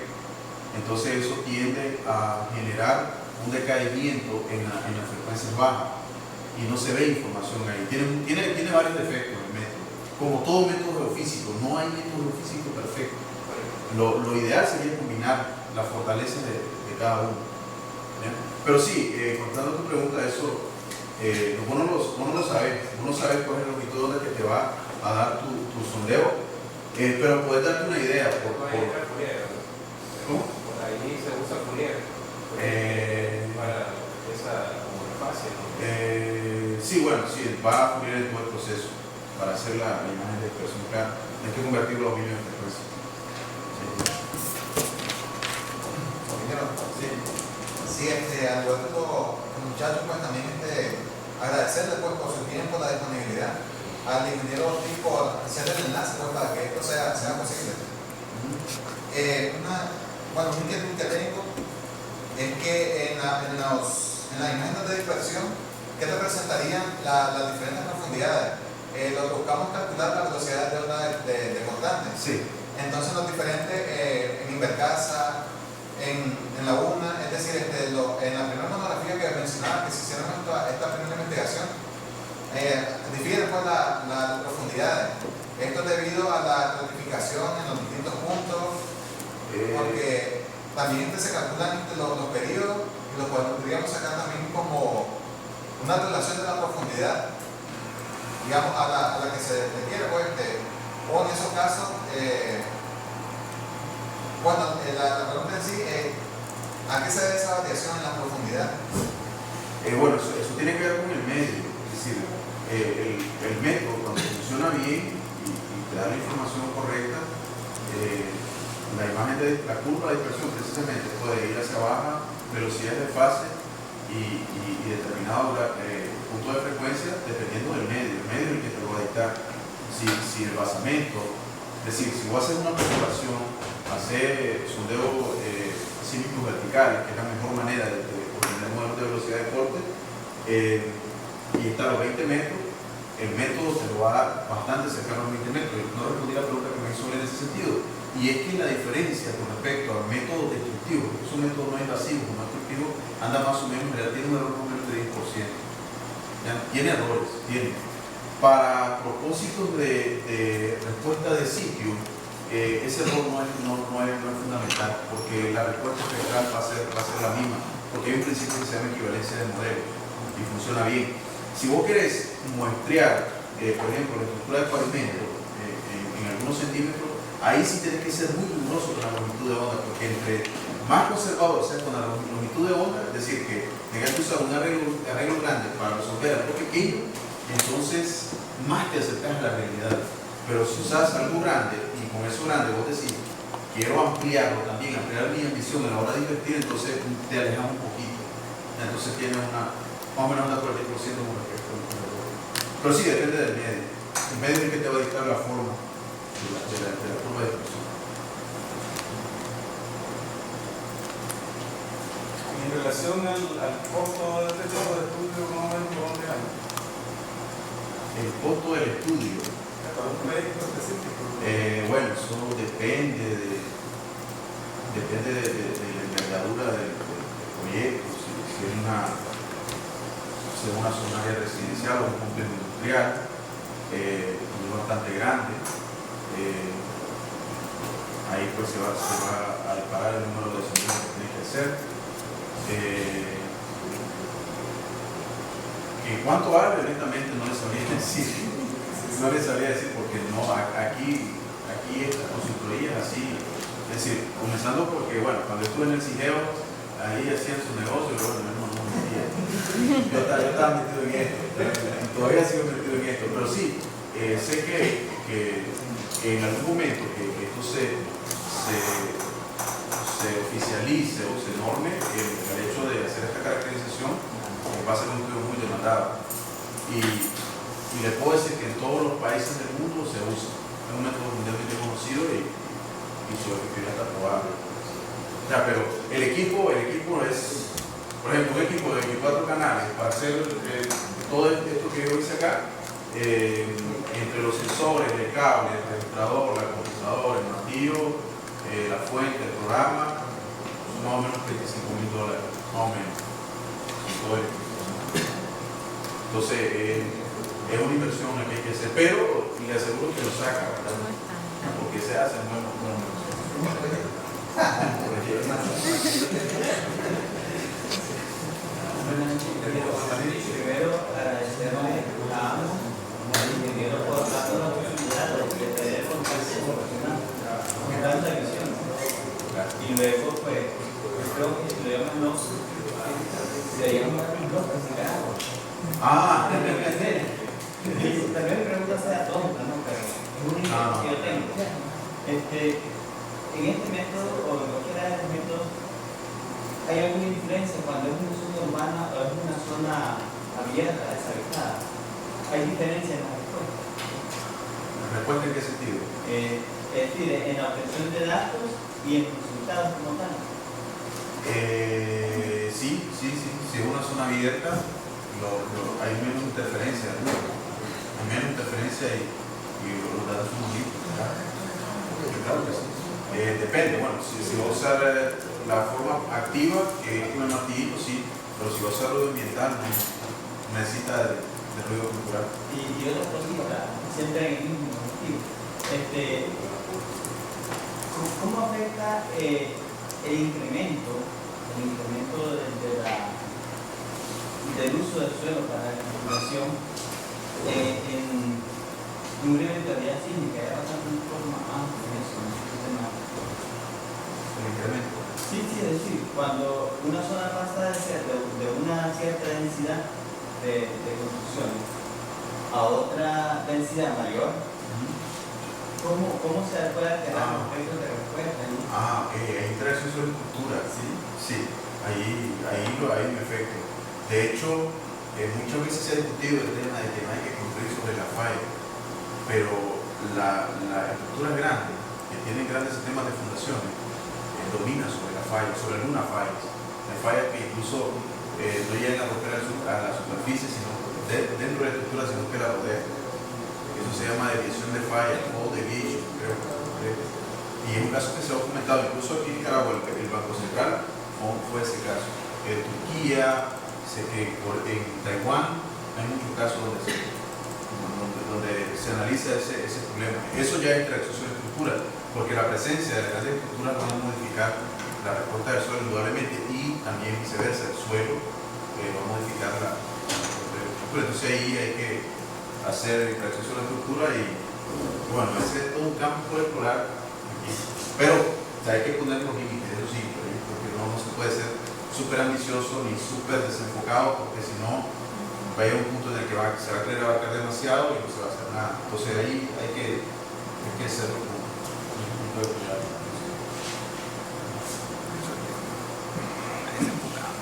Entonces eso tiende a generar un decaimiento en las frecuencias bajas y no se ve información ahí. Tiene varios defectos el método. Como todo método geofísico, no hay método geofísico perfecto. Lo ideal sería combinar las fortalezas de cada uno. ¿Bien? Pero sí, contando tu pregunta, eso uno lo sabe. Uno sabe cuál es la longitud de onda que te va a dar tu sondeo, pero puedes darte una idea. ¿Cómo? Por ahí se usa Fourier para esa como fase, ¿no? Sí, bueno, sí, va a Fourier en todo el proceso para hacer la imagen de expresión clara. Hay que convertirlo a binario en frecuencia. Sí. compañero. Sí, al igual que los muchachos, pues también agradecerles pues, por su tiempo, la disponibilidad, al ingeniero Ortiz por hacer el enlace pues, para que esto sea posible. Una inquietud que tengo es que en las imágenes de dispersión, ¿qué representarían las diferentes profundidades? Lo que buscamos calcular la velocidad de onda de cortante. Sí. Entonces los diferentes en Invercasa, en Laguna, es decir, en la primera monografía que mencionaba que se hicieron esta primera investigación, difieren pues las profundidades. Esto es debido a la estratificación en los distintos puntos, porque también se calculan los periodos y los podríamos sacar también como una relación de la profundidad, digamos, a la que se requiere, pues, o en esos casos, la pregunta en sí, ¿a qué se debe esa variación en la profundidad? Bueno, eso tiene que ver con el medio, es decir, el método cuando funciona bien y te da la información correcta, la curva de dispersión precisamente puede ir hacia baja velocidades de fase y determinado punto de frecuencia dependiendo del medio. El medio es el que te lo va a dictar. Si el basamento, es decir, si voy a hacer una perforación, hacer sondeo sísmicos verticales, que es la mejor manera de obtener modelos de velocidad de corte, y está a los 20 metros, el método te lo va a dar bastante cercano a los 20 metros. No respondí la pregunta que me hizo en ese sentido. Y es que la diferencia con respecto al método destructivo, porque es un método no invasivo, como destructivo, anda más o menos, tiene un error más o menos de 10%. ¿Ya? Tiene errores, tiene. Para propósitos de respuesta de sitio, ese error no es fundamental, porque la respuesta espectral va a ser la misma, porque hay un principio que se llama equivalencia de modelo y funciona bien. Si vos querés muestrear, por ejemplo, la estructura de pavimento en algunos centímetros, ahí sí tenés que ser muy riguroso con la longitud de onda, porque entre más conservador seas con la longitud de onda, es decir, que tengas que usar un arreglo grande para resolver algo pequeño, entonces más te acercas a la realidad. Pero si usas algo grande y con eso grande vos decís, quiero ampliarlo también, ampliar mi ambición a la hora de invertir, entonces te alejas un poquito. Entonces tienes más o menos una 40% con respecto al error. Pero sí, depende del medio. El medio es el que te va a dictar la forma de la curva de dispersión. En relación al costo de este tipo de estudio, más o menos, ¿por dónde anda? El costo del estudio. ¿Para un médico específico? Bueno, eso depende de la envergadura del proyecto, si es una zona área residencial o un complejo industrial, es bastante grande. Ahí pues se va a disparar el número de señales que tiene que hacer. En cuanto a área, honestamente no les sabría decir. No les sabría decir porque no, aquí esta consultoría es así. Es decir, comenzando porque, bueno, cuando estuve en el CIGEO, ahí hacían su negocio, pero bueno, no metía. Yo estaba metido en esto, todavía sigo metido en esto, pero sí, sé que en algún momento que esto se oficialice o se norme, el hecho de hacer esta caracterización va a ser un estudio muy demandado. Y les puedo decir que en todos los países del mundo se usa. Es un método mundialmente conocido y su efectividad está probable. O sea, pero el equipo es, por ejemplo, un equipo de 24 canales para hacer todo esto que yo hice acá, entre los sensores, el cable, el registrador, la computadora, el martillo, la fuente, el programa, son más o menos $35,000, más o menos. Entonces, es una inversión que hay que hacer, pero le aseguro que lo saca, ¿verdad? Porque se hace un buen Primero, agradecerle a ambos, al ingeniero por darnos la oportunidad de tener contacto con tanta visión. Y luego, pues, yo creo que si lo llaman seríamos los presentados. También mi pregunta sea tonta, ¿no? Pero es una idea que yo tengo. En este método, o en cualquiera de los métodos, ¿hay alguna diferencia cuando es una zona urbana o es una zona abierta, deshabitada? ¿Hay diferencia en la respuesta? ¿La respuesta en qué sentido? Es decir, en la obtención de datos y en los resultados como tal. Sí. Si es una zona abierta, hay menos interferencia, ¿no? Hay menos interferencia y los datos son más limpios. Claro que sí. Depende, bueno, si va a usar la forma activa, que es con el martillito, sí, pero si va a usar ruido ambiental, no necesita de ruido cultural. Y otra cosita, siempre en el mismo motivo. ¿Cómo afecta el incremento del uso del suelo para la configuración en un nivel de teoría sísmica? Ya bastante de forma amplia en eso, en este tema. El incremento. Sí, es decir, cuando una zona pasa de una cierta densidad de construcciones a otra densidad mayor, ¿cómo se puede alterar los efectos de respuesta? Ok, hay interacción sobre estructura. Sí, ahí hay un efecto. De hecho, muchas veces se ha discutido el tema de que no hay que construir sobre la falla, pero las estructuras grandes, que tienen grandes sistemas de fundaciones, dominan sobre la falla, sobre algunas fallas. Hay fallas que incluso no llegan a romper a la superficie, sino dentro de la estructura, sino que la rodean. Eso se llama desviación de falla o deviation, creo. Y es un caso que se ha documentado, incluso aquí en Nicaragua, el Banco Central fue ese caso. En Turquía, en Taiwán, hay muchos casos donde se analiza ese problema. Eso ya es interacción sobre estructura, porque la presencia de las grandes estructuras va a modificar la respuesta del suelo indudablemente y también viceversa, el suelo va a modificar la respuesta de la estructura. Entonces ahí hay que hacer interacción sobre la estructura y bueno, ese es todo un campo por explorar aquí. Pero hay que poner los límites, eso sí, porque no se puede ser súper ambicioso ni súper desenfocado, porque si no va a llegar un punto en el que se va a querer abarcar demasiado y no se va a hacer nada. Entonces ahí hay que hacerlo con un punto de cuidado.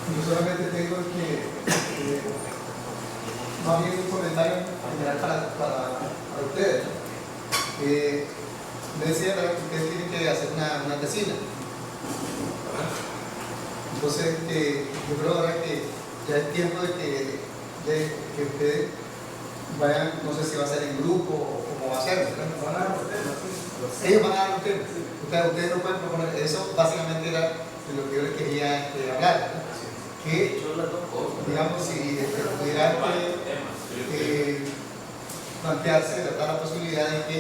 Yo solamente tengo que más bien un comentario general para ustedes. Me decía que ustedes tienen que hacer una tesina. Entonces, yo creo ahora que ya es tiempo de que ustedes vayan, no sé si va a ser en grupo o cómo va a ser. Van a dar los temas, sí. Ellos van a dar los temas. Ustedes no pueden proponer, eso básicamente era de lo que yo les quería hablar. Que, digamos, si pudieran plantearse, ¿verdad?, la posibilidad de que